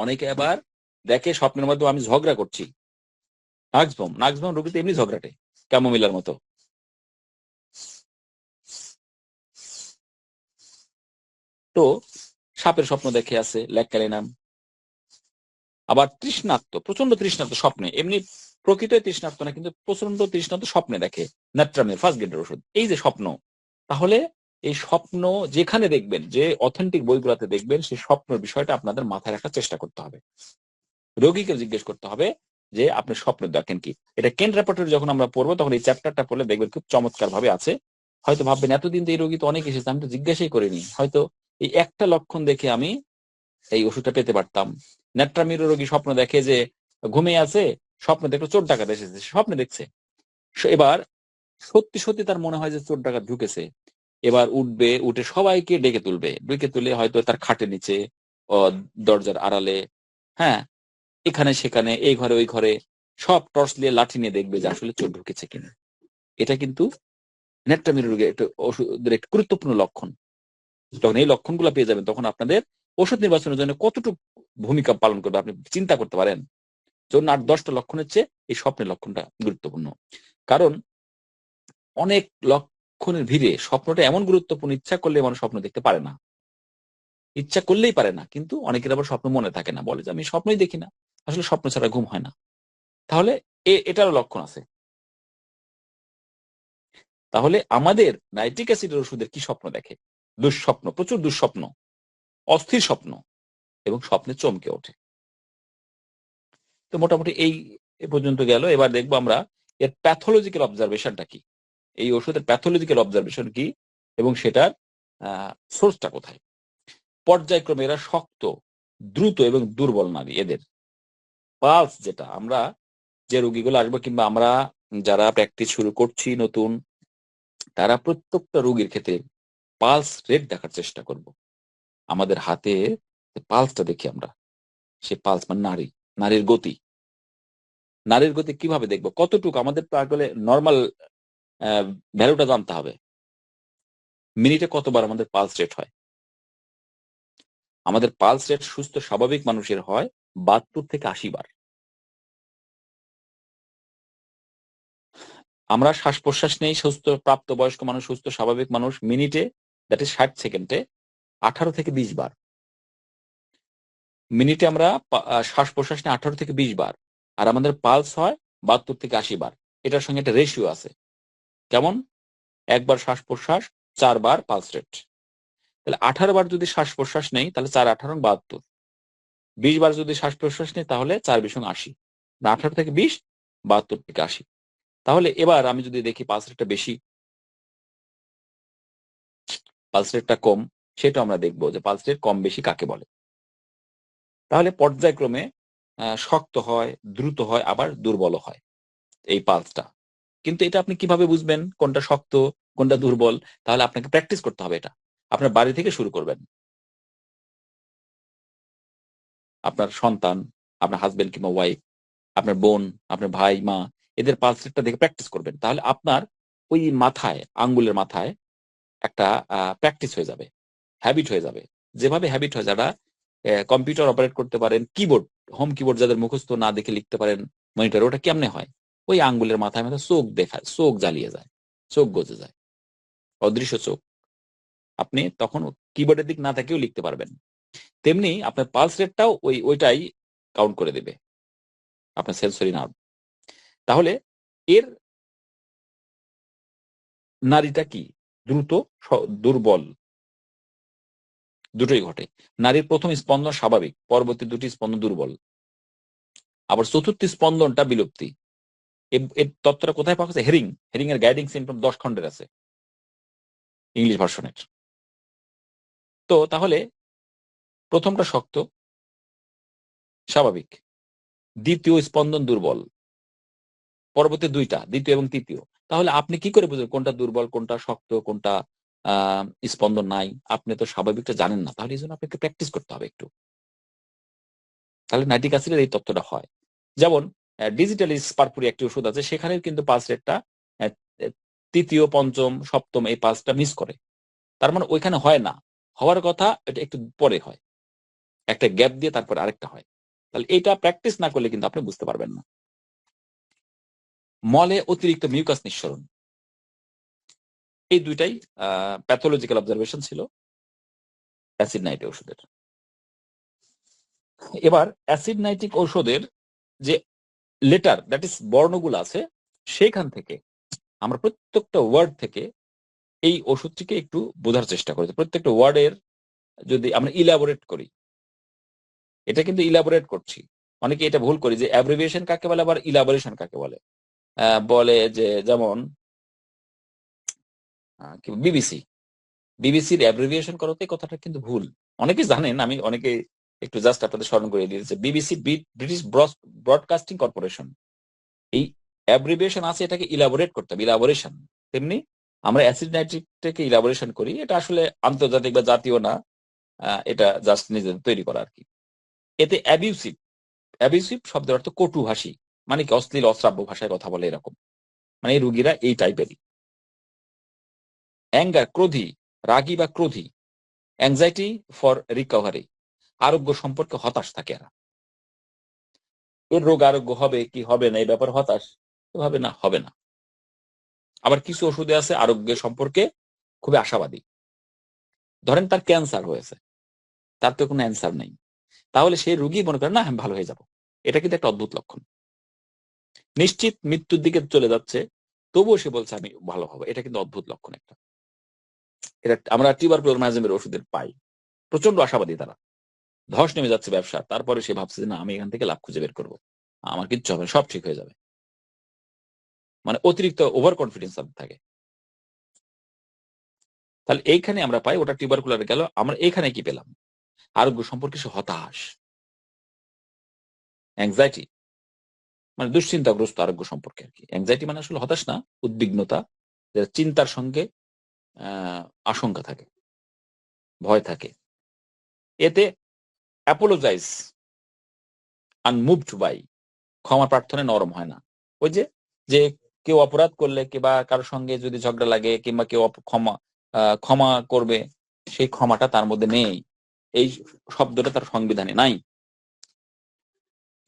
অনেকে আবার দেখে স্বপ্নের মধ্যে আমি ঝগড়া করছি, নাক্সবম। নাক্সবম রোগী তো এমনি ঝগড়াটে, ক্যামোমিলার মতো। তো সাপের স্বপ্ন দেখে আছে, ল্যাক্যালিনাম। আবার তৃষ্ণার্ত, প্রচন্ড তৃষ্ণার্ত স্বপ্নে, এমনি প্রকৃত তৃষ্ণার্ত না, কিন্তু প্রচন্ড তৃষ্ণার্ত স্বপ্নে দেখে, ন্যাট্রামের ফার্স্ট গ্রেডের ওষুধ। এই যে স্বপ্ন, তাহলে এই স্বপ্ন যেখানে দেখবেন, যে অথেন্টিক বইগুলোতে দেখবেন, সেই স্বপ্নের বিষয়টা আপনাদের মাথায় রাখার চেষ্টা করতে হবে। রোগীকে জিজ্ঞেস করতে হবে যে আপনি স্বপ্ন দেখেন কি। এটা কেন রেপার্টরি যখন আমরা পড়বো তখন এই চ্যাপ্টারটা পড়লে দেখবেন খুব চমৎকার ভাবে আছে। হয়তো ভাববেন এতদিন তো এই রোগী তো অনেক এসেছে, আমি তো জিজ্ঞাসাই করিনি, হয়তো এই একটা লক্ষণ দেখে আমি এই ওষুধটা পেতে পারতাম। নেট্রামিরো রোগী স্বপ্ন দেখে যে ঘুমিয়ে আছে, স্বপ্ন দেখলো চোর ডাকাত এসেছে, স্বপ্নে দেখছে। এবার সত্যি সত্যি তার মনে হয় যে চোর ডাকাত ঢুকেছে, এবার উঠবে, উঠে সবাইকে ডেকে তুলবে, ডেকে তুলে হয়তো তার খাটের নিচে, দরজার আড়ালে, হ্যাঁ, এখানে সেখানে, এই ঘরে ওই ঘরে, সব টর্চ দিয়ে লাঠি নিয়ে দেখবে যে আসলে চোর ঢুকেছে কিনা। এটা কিন্তু নেট্রামিরো রোগের একটা ওষুধের একটা গুরুত্বপূর্ণ লক্ষণ। যখন এই লক্ষণগুলো পেয়ে যাবেন তখন আপনাদের ওষুধ নির্বাচনের জন্য কতটুকু ভূমিকা পালন করবে আপনি চিন্তা করতে পারেন। যখন 8-10টা লক্ষণের চেয়ে এই স্বপ্নের লক্ষণটা গুরুত্বপূর্ণ। কারণ অনেক লক্ষণের ভিড়ে স্বপ্নটা এমন গুরুত্বপূর্ণ, ইচ্ছা করলে মানুষ স্বপ্ন দেখতে পারে না, ইচ্ছা করলেই পারে না, কিন্তু অনেকের আবার স্বপ্ন মনে থাকে না, বলে যে আমি স্বপ্নই দেখি না। আসলে স্বপ্ন ছাড়া ঘুম হয় না। তাহলে এটারও লক্ষণ আছে। তাহলে আমাদের নাইট্রিক অ্যাসিডের ওষুধের কি স্বপ্ন দেখে? দুঃস্বপ্ন, প্রচুর দুঃস্বপ্ন, অস্থির স্বপ্ন, এবং স্বপ্নে চমকে ওঠে। তো মোটামুটি এই এ পর্যন্ত গেল। এবার দেখবো আমরা এর প্যাথোলজিক্যাল অবজারভেশনটা কি, এই ওষুধের প্যাথোলজিক্যাল অবজারভেশন কি, এবং সেটার সোর্সটা কোথায়। পর্যায়ক্রমে এরা শক্ত, দ্রুত এবং দুর্বল নারী। এদের পালস, যেটা আমরা যে রোগীগুলো আসবো কিংবা আমরা যারা প্র্যাকটিস শুরু করছি নতুন, তারা প্রত্যেকটা রোগীর ক্ষেত্রে পালস রেট দেখার চেষ্টা করব। আমাদের হাতে পালসটা দেখি আমরা, সে পালস মানে নারীর গতি। নারীর গতি কিভাবে দেখবো, কতটুকু আমাদের তো আসলে নর্মাল ভ্যালুটা জানতে হবে। মিনিটে কতবার আমাদের পালস রেট হয়? আমাদের পালস রেট সুস্থ স্বাভাবিক মানুষের হয় 72 থেকে 80 বার। আমরা শ্বাস প্রশ্বাস নেই, সুস্থ প্রাপ্তবয়স্ক মানুষ, সুস্থ স্বাভাবিক মানুষ, মিনিটে, দ্যাট ইজ 60 সেকেন্ডে 18 থেকে 20 বার। মিনিটে আমরা শ্বাস প্রশ্বাস নিই 18 থেকে 20 বার, আর আমাদের পালস হয় 72 থেকে 80 বার। এটার সঙ্গে একটা রেশিও আছে। কেমন? একবার শ্বাস প্রশ্বাস, 4 বার পালস রেট। তাহলে 18 বার যদি শ্বাস প্রশ্বাস নেই তাহলে 4×18 = 72। 20 বার যদি শ্বাস প্রশ্বাস নেই তাহলে 4×20 = 80। 18 থেকে 20, 72 থেকে 80। তাহলে এবার আমি যদি দেখি পালস রেটটা বেশি, পালস রেটটা কম, সেটা আমরা দেখবো যে পালস রেট কম বেশি কাকে বলে। তাহলে পর্যায়ক্রমে শক্ত হয়, দ্রুত হয়, আবার দুর্বল হয় এই পালসটা। কিন্তু এটা আপনি কিভাবে বুঝবেন কোনটা শক্ত কোনটা দুর্বল? তাহলে আপনাকে প্র্যাকটিস করতে হবে। এটা আপনার বাড়ি থেকে শুরু করবেন। আপনার সন্তান, আপনার হাজবেন্ড কিংবা ওয়াইফ, আপনার বোন, আপনার ভাই, মা, এদের পালস রেটটা দেখে প্র্যাকটিস করবেন। তাহলে আপনার ওই মাথায়, আঙ্গুলের মাথায় একটা প্র্যাকটিস হয়ে যাবে, হ্যাবিট হয়ে যাবে। যেভাবে হ্যাবিট হয়, যারা কম্পিউটার অপারেট করতে পারেন, কিবোর্ড, হোম কিবোর্ড যাদের মুখস্থ না দেখে লিখতে পারেন মনিটরে, ওটা কেমনে হয়? ওই আঙ্গুলের মাথায় মাথায় চোখ দেখায়, চোখ জ্বালিয়ে যায়, চোখ গজে যায়, অদৃশ্য চোখ। আপনি তখন কিবোর্ডের দিক না থেকেও লিখতে পারবেন। তেমনি আপনার পালস রেটটাও ওইটাই কাউন্ট করে দেবে, আপনার সেন্সরি নার্ভ। তাহলে এর নারীটা কি দ্রুত, দুর্বল, দুটোই ঘটে। নারীর প্রথম স্পন্দন স্বাভাবিক, পরবর্তী দুটি স্পন্দন দুর্বল, আবার চতুর্থ স্পন্দনটা বিলুপ্তি। এর তত্ত্বটা কোথায় পাওয়া গেছে? হেরিং এর গাইডিং সিম্পটম 10 খণ্ডের আছে ইংলিশ ভার্সনের। তো তাহলে প্রথমটা শক্ত স্বাভাবিক, দ্বিতীয় স্পন্দন দুর্বল, পরবর্তী দুইটা, দ্বিতীয় এবং তৃতীয়। তাহলে আপনি কি করে বুঝবেন কোনটা দুর্বল, কোনটা শক্ত, কোনটা স্পন্দন নাই? আপনি তো স্বাভাবিকটা জানেন না। তাহলে এই জন্য আপনাকে প্র্যাকটিস করতে হবে একটু। তাহলে নাইট্রিক অ্যাসিডের এই তত্ত্বটা হয়। যেমন ডিজিটাল পারপুরি একটি ওষুধ আছে, সেখানে কিন্তু পালস রেটটা তৃতীয়, পঞ্চম, সপ্তম এই পালসটা মিস করে। তার মানে ওইখানে হয় না, হওয়ার কথা এটা একটু পরে হয়, একটা গ্যাপ দিয়ে তারপর আরেকটা হয়। তাহলে এটা প্র্যাকটিস না করলে কিন্তু আপনি বুঝতে পারবেন না। মলে অতিরিক্ত মিউকাস নিঃসরণ, এই দুইটাই প্যাথোলজিক্যাল অবজারভেশন ছিল অ্যাসিড নাইট্রিক ওষুধের। এবার অ্যাসিড নাইট্রিক ওষুধের যে লেটার, দ্যাট ইজ বর্ণগুলো আছে, সেইখান থেকে আমরা প্রত্যেকটা ওয়ার্ড থেকে এই ওষুধটিকে একটু বোঝার চেষ্টা করি। প্রত্যেকটা ওয়ার্ডের যদি আমরা ইলাবোরেট করি, এটা কিন্তু ইলাবোরেট করছি, অনেকে এটা ভুল করি যে অ্যাব্রিভিয়েশন কাকে বলে আবার ইলাবোরেশন কাকে বলে। বলে যে যেমন বিবিসি, বিবিসির অ্যাব্রিভিয়েশন করতে কথাটা কিন্তু ভুল। অনেকে জানেন, আমি অনেকে একটু জাস্ট আপনাদের স্মরণ করে দিয়েছে। বিবিসি ব্রিটিশ ব্রডকাস্টিং কর্পোরেশন, এই অ্যাব্রিভিয়েশন আছে, এটাকে ইলাবোরেট করতে হবে, ইলাবোরেশন। তেমনি আমরা অ্যাসিড নাইট্রিকটাকে ইলাবোরেশন করি, এটা আসলে আন্তর্জাতিক বা জাতীয় না, এটা জাস্ট নিজেদের তৈরি করা আর কি। এতে অ্যাবিউসিভ, অ্যাবিউসিভ শব্দের অর্থ কটুভাষী, মানে কি অশ্লীল অশ্রাব্য ভাষায় কথা বলে এরকম, মানে এই রুগীরা এই টাইপেরই। অ্যাঙ্গার, ক্রোধী, রাগী বা ক্রোধী। অ্যাংজাইটি ফর রিকভারি, আরোগ্য সম্পর্কে হতাশ থাকে এরা। এর রোগ আরোগ্য হবে কি হবে না এই ব্যাপারে হতাশ, হবে না, হবে না। আবার কিছু ওষুধে আছে আরোগ্যের সম্পর্কে খুবই আশাবাদী। ধরেন তার ক্যান্সার হয়েছে, তার তো কোনো অ্যান্সার নেই, তাহলে সেই রুগী মনে করেন না আমি ভালো হয়ে যাব, এটা কিন্তু একটা অদ্ভুত লক্ষণ। নিশ্চিত মৃত্যুর দিকে চলে যাচ্ছে, তবুও সে বলছে আমি ভালো হবো, এটা কিন্তু অদ্ভুত লক্ষণ একটা। এটা আমরা টিউবারকুলোমাইজমের ওষুধের পাই, প্রচন্ড আশাবাদী তারা, ধস নেমে যাচ্ছে ব্যবসা, তারপরে সে ভাবছে যে না আমি এখান থেকে লাভ খুঁজে বের করবো, আমার কিচ্ছু হবে না, সব ঠিক হয়ে যাবে, মানে অতিরিক্ত ওভার কনফিডেন্স থাকে। তাহলে এইখানে আমরা পাই, ওটা টিউবারকুলারে গেল, আমরা এখানে কি পেলাম? আরোগ্য সম্পর্কে সে হতাশ, অ্যাংজাইটি মানে দুশ্চিন্তাগ্রস্ত আরোগ্য সম্পর্কে আর কি। অ্যাংজাইটি মানে আসলে হতাশ না, উদ্বিগ্নতা, চিন্তার সঙ্গে আশঙ্কা থাকে, ভয় থাকে। এতে অ্যাপোলোজাইজ আনমুভড বাই, ক্ষমা প্রার্থনা নরম হয় না। ওই যে যে কেউ অপরাধ করলে কিংবা কারোর সঙ্গে যদি ঝগড়া লাগে কিংবা কেউ ক্ষমা করবে, সেই ক্ষমাটা তার মধ্যে নেই, এই শব্দটা তার সংবিধানে নাই।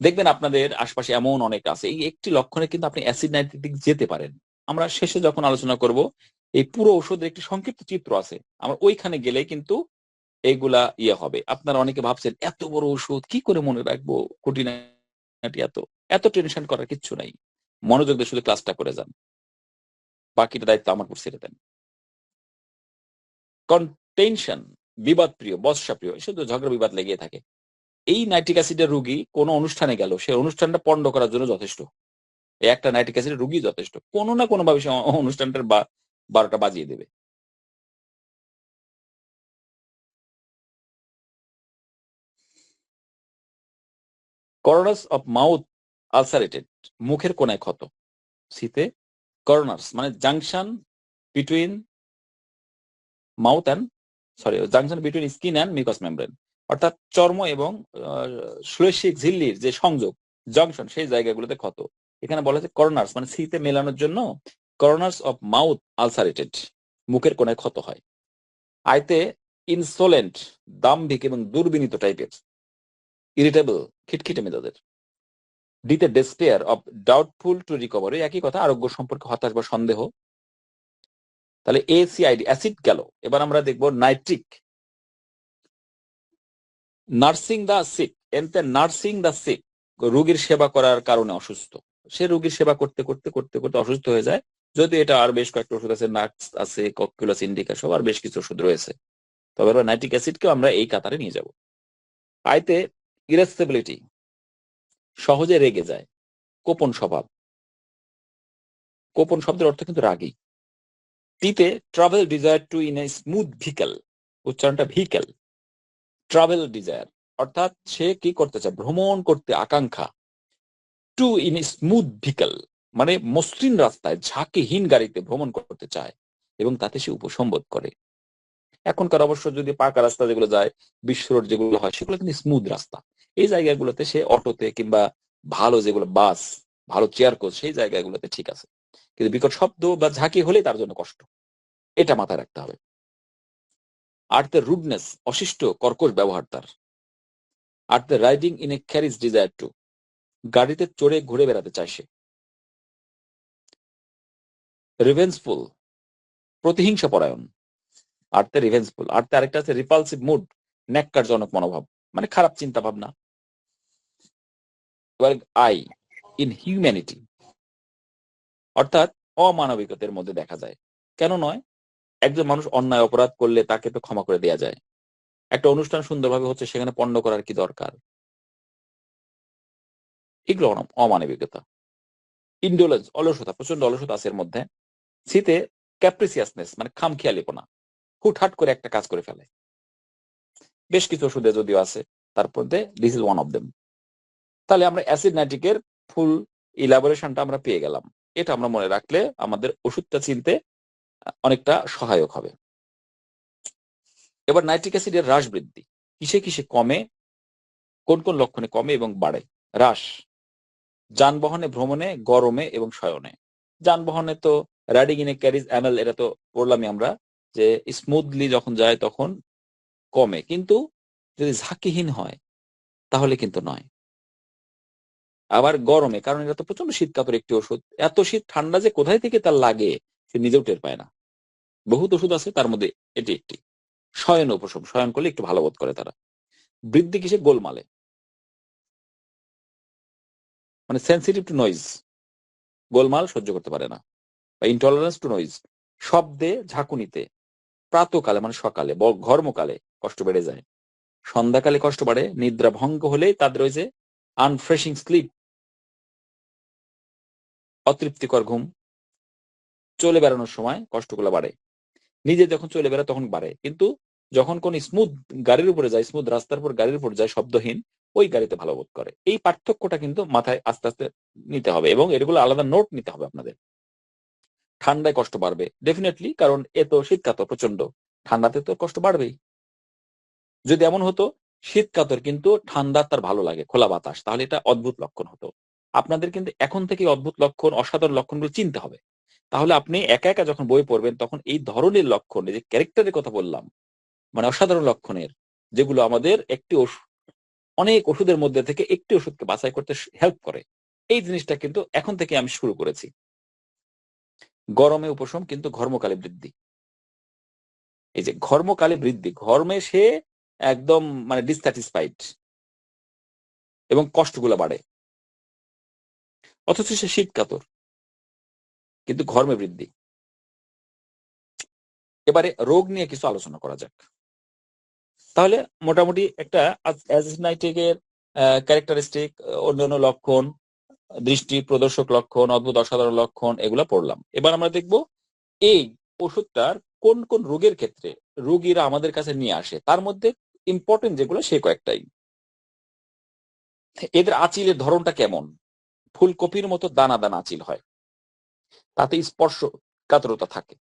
দেখবেন আপনাদের আশপাশে এমন অনেক আছে, এই একটি লক্ষণে কিন্তু আপনি অ্যাসিড নাইট্রিক যেতে পারেন। আমরা শেষে যখন আলোচনা করব এই পুরো ওষুধের একটি সংক্ষিপ্ত চিত্র আছে, আমরা ওইখানে গেলে কিন্তু এইগুলা হবে। আপনারা অনেকে ভাবছেন এত বড় ওষুধ কি করে মনে রাখবো, খুঁটিনাটি এত এত টেনশন করার কিচ্ছু নাই, মনোযোগ দিয়ে শুধু ক্লাসটা করে যান, বাকিটা দায়িত্ব আমার উপর ছেড়ে দেন। কন্টেনশন, বিবাদ প্রিয়, বর্ষা প্রিয়, শুধু ঝগড়া বিবাদ লেগে থাকে। এই নাইট্রিক অ্যাসিডের রুগী কোন অনুষ্ঠানে গেল, সে অনুষ্ঠানটা পণ্ড করার জন্য যথেষ্ট। একটা নাইট্রিক অ্যাসিডের রুগী যথেষ্ট, কোনো না কোনো ভাবে সে অনুষ্ঠানটার 12টা বাজিয়ে দেবে। কর্নার্স অফ মাউথ আলসারেটেড, মুখের কোনায় ক্ষত। সিতে কর্নার্স মানে junction between mouth and junction between skin and mucous membrane, অর্থাৎ চর্ম এবং শ্লেষিক ঝিল্লির যে সংযোগ, জংশন, সেই জায়গাগুলোতে ক্ষত। এখানে বলা হচ্ছে কর্নার্স মানে সিতে মেলানোর জন্য কর্নার্স অফ মাউথ আলসারেটেড, মুখের কোনায় ক্ষত হয়। আইতে ইনসোলেন্ট, দাম্ভিক এবং দুর্বিনীত টাইপের, ইরিটেবল, খিটখিটে মেজাজের। ডিতে despair of doubtful two recovery, একই কথা, আরোগ্য সম্পর্কে হতাশ বা সন্দেহ। তাহলে এসিআইডি অ্যাসিড গেল, এবার আমরা দেখব নাইট্রিক। নার্সিং দা সিক, এনতে নার্সিং দা সিক, রোগীর সেবা করার কারণে অসুস্থ, সে রোগীর সেবা করতে করতে করতে করতে অসুস্থ হয়ে যায়। যদি এটা আর বেশ কয়েকটা ওষুধ আছে, নাক্স আছে, ককুলাস ইন্ডিকা সব, আর বেশ কিছু ওষুধ রয়েছে, তবে এবার নাইট্রিক অ্যাসিডকেও আমরা এই কাতারে নিয়ে যাব। আইতে ইরেসিবিলিটি, সহজে রেগে যায়, কোপন স্বভাব, কোপন শব্দের অর্থ কিন্তু রাগী। টিতে travel desire to in a smooth ভিকেল, উচ্চারণটা ভিকেল, ট্রাভেল ডিজায়ার অর্থাৎ সে কি করতে চায়, ভ্রমণ করতে আকাঙ্ক্ষা। To in a smooth vehicle মানে মসৃণ রাস্তায় ঝাঁকিহীন গাড়িতে ভ্রমণ করতে চায় এবং তাতে সে উপসম্বোধ করে। এখনকার অবশ্য যদি পাকা রাস্তা যেগুলো যায়, বিশ্ব রোড যেগুলো হয়, সেগুলো কিন্তু স্মুথ রাস্তা। এই জায়গাগুলোতে সে অটোতে কিংবা ভালো যেগুলো বাস, ভালো চেয়ার কোচ, সেই জায়গাগুলোতে ঠিক আছে, কিন্তু বিকট শব্দ বা ঝাঁকি হলে তার জন্য কষ্ট, এটা মাথায় রাখতে হবে। আর দ্য রুডনেস, অশিষ্ট কর্কশ ব্যবহার তার। আর the riding in a carriage desire to, গাড়িতে চড়ে ঘুরে বেড়াতে চায় সে। রিভেঞ্জফুল, প্রতিহিংসা পরায়ণ। আর দ্য রিভেঞ্জফুল, আর দ্য আরেকটা আছে রিপালসিভ মুড, ন্যাক্কারজনক মনোভাব, মানে খারাপ চিন্তা ভাবনা। আই ইন হিউম্যানিটি, অর্থাৎ অমানবিকতার মধ্যে দেখা যায়। কেন নয়, একজন মানুষ অন্যায় অপরাধ করলে তাকে তো ক্ষমা করে দেওয়া যায়। একটা অনুষ্ঠান সুন্দরভাবে হচ্ছে, সেখানে পণ্ড করার কি দরকার? এগুলো অমানবিকতা। ইন্ডোলেন্স, অলসতা, প্রচন্ড অলসতা আছে এর মধ্যে। শীতে ক্যাপ্রিসিয়াসনেস, মানে খামখেয়ালিপনা, হুটহাট করে একটা কাজ করে ফেলে। বেশ কিছু ওষুধে যদিও আছে, তার মধ্যে this is one of them. তাহলে আমরা অ্যাসিড নাইট্রিকের ফুল ইলাবোরেশনটা আমরা পেয়ে গেলাম। এটা আমরা মনে রাখলে আমাদের ওষুধটা চিনতে অনেকটা সহায়ক হবে। এবার নাইট্রিক অ্যাসিডের হ্রাস বৃদ্ধি কিসে কিসে কমে, কোন কোন লক্ষণে কমে এবং বাড়ে? হ্রাস যানবাহনে, ভ্রমণে, গরমে এবং শয়নে। যানবাহনে তো রাইডিং ইন এ ক্যারিজ অ্যামেল, এটা তো পড়লামই আমরা, যে স্মুথলি যখন যায় তখন কমে, কিন্তু যদি ঝাঁকিহীন হয় তাহলে কিন্তু নয়। আবার গরমে, কারণ এটা তো প্রচন্ড শীতকাতর একটি ওষুধ, এত শীত ঠান্ডা যে কোথায় থেকে তার লাগে সে নিজেও টের পায় না। বহুত ওষুধ আছে, তার মধ্যে এটি একটি। শয়ন উপশম, শয়ন করলে একটু ভালো বোধ করে তারা। বৃদ্ধি কিসে? গোলমালে, মানে সেন্সিটিভ টু নয়েজ, গোলমাল সহ্য করতে পারে না, বা ইনটলারেন্স টু নয়েজ। শব্দে, ঝাঁকুনিতে, প্রাতকালে মানে সকালে, ঘর্মকালে কষ্ট বেড়ে যায়, সন্ধ্যাকালে কষ্ট বাড়ে, নিদ্রা ভঙ্গ হলে তাদের রয়েছে আনফ্রেশিং স্লিপ, অতৃপ্তিকর ঘুম, চলে বেড়ানোর সময় কষ্টগুলো বাড়ে। নিজে যখন চলে বেড়ায় তখন বাড়ে, কিন্তু যখন কোন স্মুথ গাড়ির উপরে যায়, স্মুথ রাস্তার উপর গাড়ির উপর যায় শব্দহীন, ওই গাড়িতে ভালো বোধ করে। এই পার্থক্যটা কিন্তু মাথায় আস্তে আস্তে নিতে হবে, এবং এগুলো আলাদা নোট নিতে হবে আপনাদের। ঠান্ডায় কষ্ট বাড়বে ডেফিনেটলি, কারণ এ তো শীতকাতর প্রচন্ড, ঠান্ডাতে তো কষ্ট বাড়বেই। যদি এমন হতো শীত কাতর কিন্তু ঠান্ডা তার ভালো লাগে, খোলা বাতাস, তাহলে এটা অদ্ভুত লক্ষণ হতো। আপনাদের কিন্তু এখন থেকে অদ্ভুত লক্ষণ, অসাধারণ লক্ষণগুলো চিনতে হবে। তাহলে আপনি একা একা যখন বই পড়বেন তখন এই ধরনের লক্ষণ, এই যে ক্যারেক্টারের কথা বললাম, মানে অসাধারণ লক্ষণের, যেগুলো আমাদের একটি অনেক ওষুধের মধ্যে থেকে একটি ওষুধকে বাছাই করতে হেল্প করে, এই জিনিসটা কিন্তু এখন থেকে আমি শুরু করেছি। গরমে উপশম কিন্তু ঘর্মকালে বৃদ্ধি। এই যে ঘর্মকালে বৃদ্ধি, ঘর্মে সে একদম মানে ডিসস্যাটিসফাইড এবং কষ্টগুলো বাড়ে, অথচ সে শীত কাতর, কিন্তু ঘর্মে বৃদ্ধি। এবারে রোগ নিয়ে কিছু আলোচনা করা যাক। তাহলে মোটামুটি একটা অ্যাজনাইটিকের ক্যারেক্টারিস্টিক, অন্যান্য লক্ষণ, দৃষ্টি প্রদর্শক লক্ষণ, অদ্ভুত অসাধারণ লক্ষণ, এগুলা পড়লাম। এবার আমরা দেখব এই ওষুধটার কোন কোন রোগের ক্ষেত্রে রোগীরা আমাদের কাছে নিয়ে আসে, তার মধ্যে ইম্পর্টেন্ট যেগুলো সে কয়েকটাই। এদের আঁচিলের ধরনটা কেমন? ফুলকপির মতো দানা দানা আঁচিল হয়, তাতে স্পর্শ কাতরতা থাকে।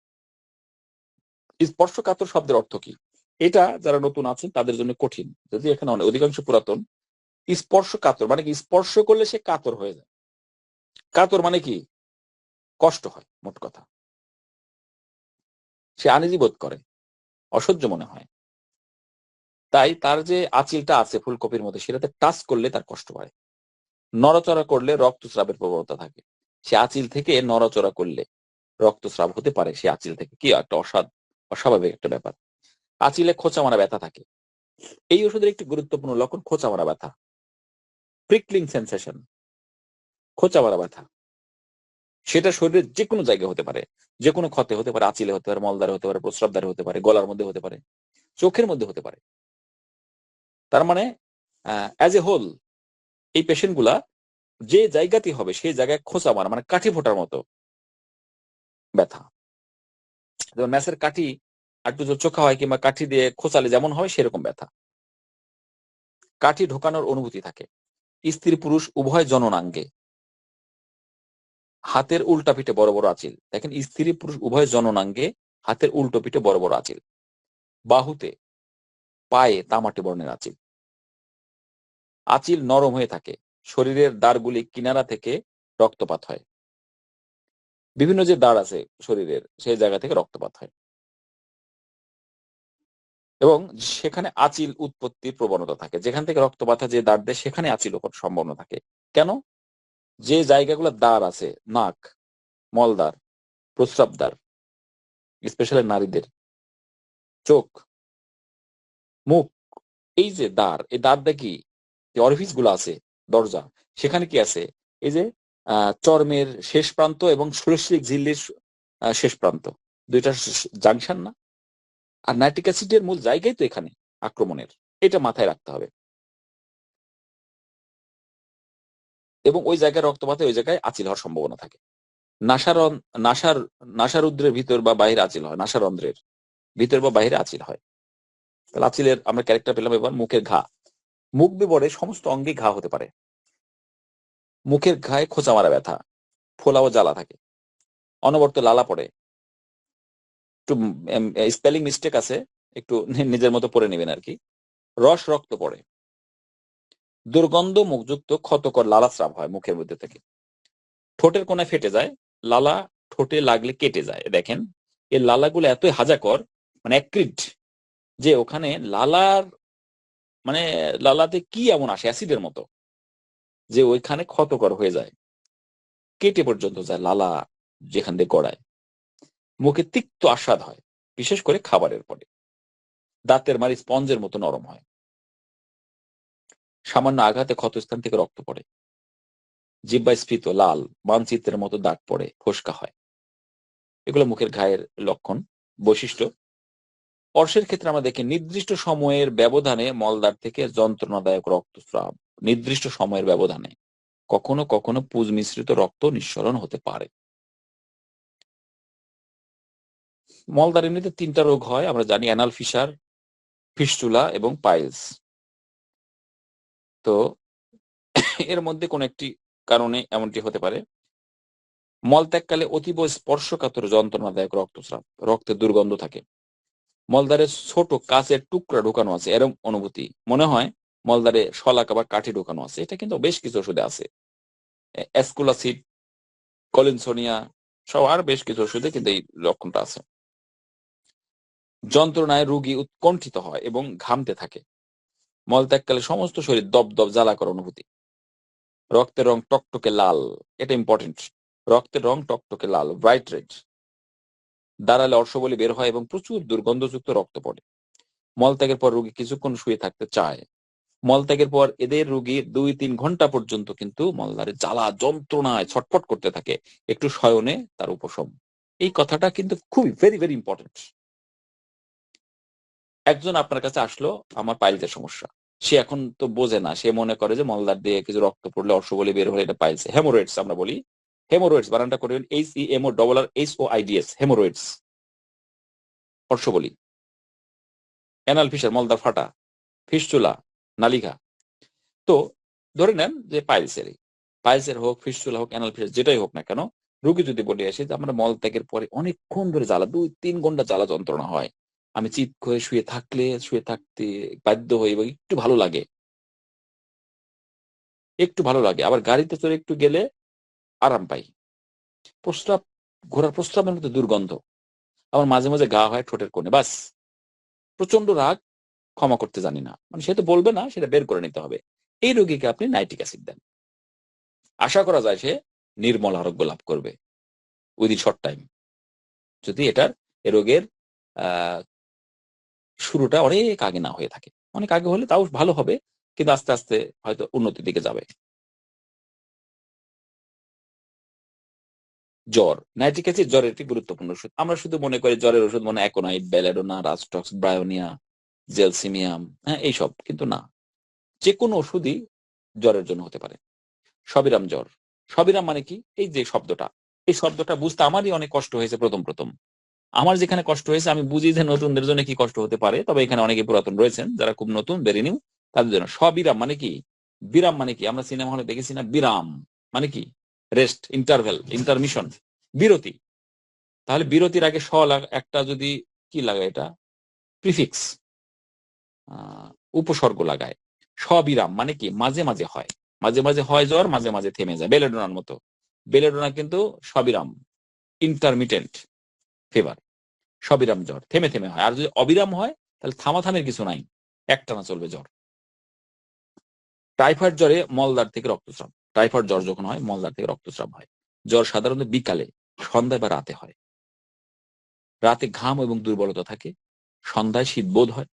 স্পর্শকাতর শব্দের অর্থ কি? এটা যারা নতুন আছেন তাদের জন্য কঠিন, যদি এখানে অধিকাংশ পুরাতন। স্পর্শকাতর মানে কি? স্পর্শ করলে সে কাতর হয়ে যায়। কাতর মানে কি? কষ্ট হয়, মোট কথা। সে আনইজি বোধ করে, অসহ্য মনে হয়। তাই তার যে আঁচিলটা আছে ফুলকপির মধ্যে, সেটাতে টাচ করলে তার কষ্ট হয়। নড়াচড়া করলে রক্তস্রাবের প্রবণতা থাকে। সে আঁচিল থেকে নড়াচড়া করলে রক্তস্রাব হতে পারে, সে আঁচিল থেকে। কি একটা অস্বাভাবিক একটা ব্যাপার। আঁচিলে খোঁচা মারা ব্যথা থাকে। এই ওষুধের একটি গুরুত্বপূর্ণ লক্ষণ খোঁচা মারা ব্যথা, প্রিকলিং সেন্সেশন, খোঁচা মারা ব্যথা। সেটা শরীরের যে কোনো জায়গায় হতে পারে, যে কোনো ক্ষতে হতে পারে, আঁচিলে হতে পারে, মলদ্বারে হতে পারে, প্রস্রাবদ্বারে হতে পারে, গলার মধ্যে হতে পারে, চোখের মধ্যে হতে পারে। তার মানে অ্যাজ এ হোল এই পেশেন্ট গুলা যে জায়গাতেই হবে সেই জায়গায় খোঁচা মারা, মানে কাঠি ফোটার মতো ব্যথা। যেমন ম্যাচের কাঠি একটু চোখা হয়, কিংবা কাঠি দিয়ে খোঁচালে যেমন হয় সেরকম ব্যথা। কাঠি ঢোকানোর অনুভূতি থাকে। স্ত্রী পুরুষ উভয় জননাঙ্গে, হাতের উল্টা পিঠে বড় বড় আঁচিল। দেখেন, স্ত্রী পুরুষ উভয় জননাঙ্গে, হাতের উল্টো পিঠে বড় বড় আঁচিল। বাহুতে, পায়ে তামাটে বর্ণের আঁচিল। আঁচিল নরম হয়ে থাকে। শরীরের দাঁড়গুলি কিনারা থেকে রক্তপাত হয়। বিভিন্ন যে দাঁড় আছে শরীরের, সেই জায়গা থেকে রক্তপাত হয়, এবং সেখানে আঁচিল উৎপত্তির প্রবণতা থাকে। যেখান থেকে রক্তপাত যে দাঁড় দেয় সেখানে আঁচিল ওঠার সম্ভাবনা থাকে। কেন? যে জায়গাগুলো দাঁড় আছে, নাক, মলদ্বার, প্রস্রাবদ্বার, স্পেশালি নারীদের, চোখ, মুখ, এই যে দ্বার, এই দ্বার দেখি যে অরিফিস গুলো আছে, দরজা, সেখানে কি আছে? এই যে চর্মের শেষ প্রান্ত এবং সুরেশ্লিক ঝিল্লির শেষ প্রান্ত, দুইটা জাংশন না? আর নাইট্রিক অ্যাসিডের মূল জায়গায় তো এখানে আক্রমণের, এটা মাথায় রাখতে হবে। এবং ওই জায়গায় রক্তপাতে ওই জায়গায় আচিল হওয়ার সম্ভাবনা থাকে। নাসারুদ্রের ভিতর বা বাহিরে আচিল হয়, নাসারন্ধ্রের ভিতর বা বাহিরে আচিল হয়। তাহলে আচিলের আমরা ক্যারেক্টার পেলাম। এবার মুখের ঘা, মুখ বিবরে সমস্ত অঙ্গে ঘা হতে পারে। মুখের ঘায়ে খোঁচা মারা ব্যথা, ফোলা ও জ্বালা থাকে, অনবরত লালা পড়ে। একটু স্পেলিং মিস্টেক আছে, একটু নিজের মতো পড়ে নেবেন আর কি। রস রক্ত পড়ে, দুর্গন্ধ মুখযুক্ত ক্ষতকর লালা স্রাব হয় মুখের মধ্যে থেকে। ঠোঁটের কোনায় ফেটে যায়, লালা ঠোঁটে লাগলে কেটে যায়। দেখেন এই লালাগুলো এতই হাজাকর, মানে অ্যাক্রিড, যে ওখানে লালার মানে লালাতে কি এমন আসে অ্যাসিডের মতো যে ওইখানে ক্ষতকর হয়ে যায়, কেটে পর্যন্ত যায় লালা যেখান দিয়ে গড়ায়। মুখে তিক্ত আস্বাদ হয়, বিশেষ করে খাবারের পরে। দাঁতের মাড়ি স্পঞ্জের মতো নরম হয়। সামান্য আঘাতে ক্ষতস্থান থেকে রক্ত পড়ে। জিহ্বা স্ফীত লাল, মানচিত্রের মতো দাগ পড়ে, ফোস্কা হয়। এগুলো মুখের ঘায়ের লক্ষণ, বৈশিষ্ট্য। অর্শের ক্ষেত্রে আমরা দেখি নির্দিষ্ট সময়ের ব্যবধানে মলদ্বার থেকে যন্ত্রণাদায়ক রক্তস্রাব। নির্দিষ্ট সময়ের ব্যবধানে কখনো কখনো পুজ মিশ্রিত রক্ত নিঃসরণ হতে পারে। মলদ্বার এমনিতে 3টা রোগ হয় আমরা জানি, অ্যানাল ফিসার, ফিস্টুলা এবং পাইলস। তো এর মধ্যে কোন একটি কারণে এমনটি হতে পারে। মলত্যাগকালে অতীব স্পর্শকাতর যন্ত্রণাদায়ক রক্তস্রাব, রক্তের দুর্গন্ধ থাকে। মলদ্বারে ছোট কাচের টুকরা ঢোকানো আছে, এরকম অনুভূতি, মনে হয় মলদ্বারে শলাকা বা কাঠি ঢোকানো আছে। এটা কিন্তু বেশ কিছু ওষুধে আছে, অ্যাসকুলাসিড, কলিনসোনিয়া সব আর বেশ কিছু ওষুধে কিন্তু এই লক্ষণটা আছে। যন্ত্রণায় রোগী উৎকণ্ঠিত হয় এবং ঘামতে থাকে। মলত্যাগকালে সমস্ত শরীর দপদপ জ্বালাকর অনুভূতি। রক্তের রং টকটকে লাল, এটা ইম্পর্টেন্ট। রক্তের রং টকটকে লাল, ব্রাইট রেড। দাঁড়ালে অর্শবলি বের হয় এবং প্রচুর দুর্গন্ধযুক্ত রক্ত পড়ে। মলত্যাগের পর রোগী কিছুক্ষণ শুয়ে থাকতে চায়। মলত্যাগের পর এদের রোগী 2-3 ঘন্টা পর্যন্ত কিন্তু মলদ্বারে জ্বালা যন্ত্রণায় ছটফট করতে থাকে। একটু শয়নে তার উপশম। এই কথাটা কিন্তু খুবই ভেরি ভেরি ইম্পর্টেন্ট। একজন আপনার কাছে আসলো, আমার পাইলসের সমস্যা। সে এখন তো বোঝে না, সে মনে করে যে মলদ্বার দিয়ে কিছু রক্ত পড়লে অর্শবলি বের হলে এটা পাইলস। হেমোরয়েডস আমরা বলি, হেমোরয়েডস বানানটা করবেন HEMORRHOIDS, হেমোরয়েডস, অর্শবলি। অ্যানাল ফিসার, মলদ্বার ফাটা, ফিস্টুলা, নালিঘা। তো ধরে নেন যে পাইলসের হোক, ফিস্টুলা হোক, অ্যানাল ফিসার, যেটাই হোক না কেন, রোগী যদি বলে আসে যে আমরা মলত্যাগের পরে অনেকক্ষণ ধরে জ্বালা, 2-3 ঘন্টা জ্বালা যন্ত্রণা হয়, আমি চিৎ করে শুয়ে থাকতে বাধ্য হই এবং একটু ভালো লাগে, আবার গাড়িতে চড়ে একটু গেলে আরাম পাই, ঘোড়ার প্রস্রাবের মতো দুর্গন্ধ, আমার মাঝে মাঝে গা হয় ঠোঁটের কোণে, বাস প্রচন্ড রাগ, ক্ষমা করতে জানি না, মানে সে তো বলবে না, সেটা বের করে নিতে হবে। এই রোগীকে আপনি নাইট্রিক অ্যাসিড দেন, আশা করা যায় সে নির্মল আরোগ্য লাভ করবে উইদিন শর্ট টাইম। যদি এ রোগের আহ শুরুটা অনেক আগে না হয়ে থাকে। অনেক আগে হলে তাও ভালো হবে, কিন্তু আস্তে আস্তে হয়তো উন্নতির দিকে যাবে। জ্বর, নাইট্রিক অ্যাসিড জ্বরের একটি গুরুত্বপূর্ণ ওষুধ। আমরা শুধু মনে করি জ্বরের ওষুধ মানে অ্যাকোনাইট, বেলেডোনা, রাস্টক্স, ব্রায়োনিয়া, জেলসিমিয়াম, হ্যাঁ এইসব, কিন্তু না, যে কোনো ওষুধই জ্বরের জন্য হতে পারে। সবিরাম জ্বর, সবিরাম মানে কি, এই যে শব্দটা, এই শব্দটা বুঝতে আমারই অনেক কষ্ট হয়েছে প্রথম। আমার যেখানে কষ্ট হয়েছে, আমি বুঝি যে নতুনদের জন্য কি কষ্ট হতে পারে, তবে এখানে অনেকে পুরাতন রয়েছেন যারা খুব নতুন, বেরি নিউ, তাদের জন্য। সবিরাম মানে কি, বিরাম মানে কি, আমরা সিনেমা হলে দেখেছি না, বিরাম মানে কি, রেস্ট, ইন্টারভেল, ইন্টারমিশন, বিরতি। তাহলে বিরতির আগে একটা যদি কি লাগায়, এটা প্রিফিক্স, উপসর্গ লাগায়। সবিরাম মানে কি, মাঝে মাঝে হয়, জ্বর, মাঝে মাঝে থেমে যায়, বেলেডোনার মতো। বেলেডোনা কিন্তু সবিরাম, ইন্টারমিটেন্ট ফিভার, সবিরাম জ্বর, থেমে থেমে হয়। আর যদি অবিরাম হয়, তাহলে থামাথামের কিছু নাই, একটানা চলবে জ্বর। টাইফয়েড জ্বরে মলদ্বার থেকে রক্তস্রাব, টাইফয়েড জ্বর যখন হয় মলদ্বার থেকে রক্তস্রাব হয়। জ্বর সাধারণত বিকালে, সন্ধ্যায় বা রাতে হয়। রাতে ঘাম এবং দুর্বলতা থাকে, সন্ধ্যায় শীত বোধ হয়,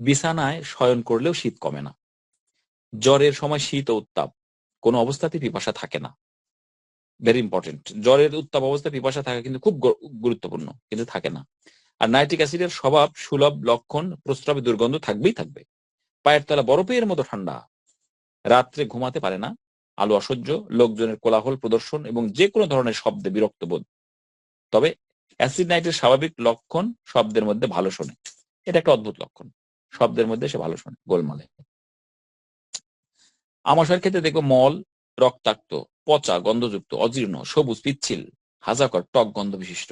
বিছানায় শয়ন করলেও শীত কমে না। জ্বরের সময় শীত ও উত্তাপ, কোনো অবস্থাতে পিপাসা থাকে না, ভেরি ইম্পর্টেন্ট। জ্বরের উত্তাপ অবস্থায় পিপাসা থাকা কিন্তু খুব গুরুত্বপূর্ণ, কিন্তু থাকে না। আর নাইট্রিক অ্যাসিডের স্বভাব সুলভ লক্ষণ, প্রস্রাবে দুর্গন্ধ থাকবেই থাকবে। পায়ের তলা বরফের মতো ঠান্ডা, রাত্রে ঘুমাতে পারে না, আলো অসহ্য, লোকজনের কোলাহল প্রদর্শন এবং যে কোনো ধরনের শব্দে বিরক্ত বোধ। তবে অ্যাসিড নাইটের স্বাভাবিক লক্ষণ শব্দের মধ্যে ভালো শোনে। এটা একটা অদ্ভুত লক্ষণ, শব্দের মধ্যে সে ভালো শোনে গোলমালে। আমাশয়ের ক্ষেত্রে দেখবো মল রক্তাক্ত, পচা, গন্ধযুক্ত, অজীর্ণ, সবুজ, পিচ্ছিল, হাজাকর, টক গন্ধ বিশিষ্ট।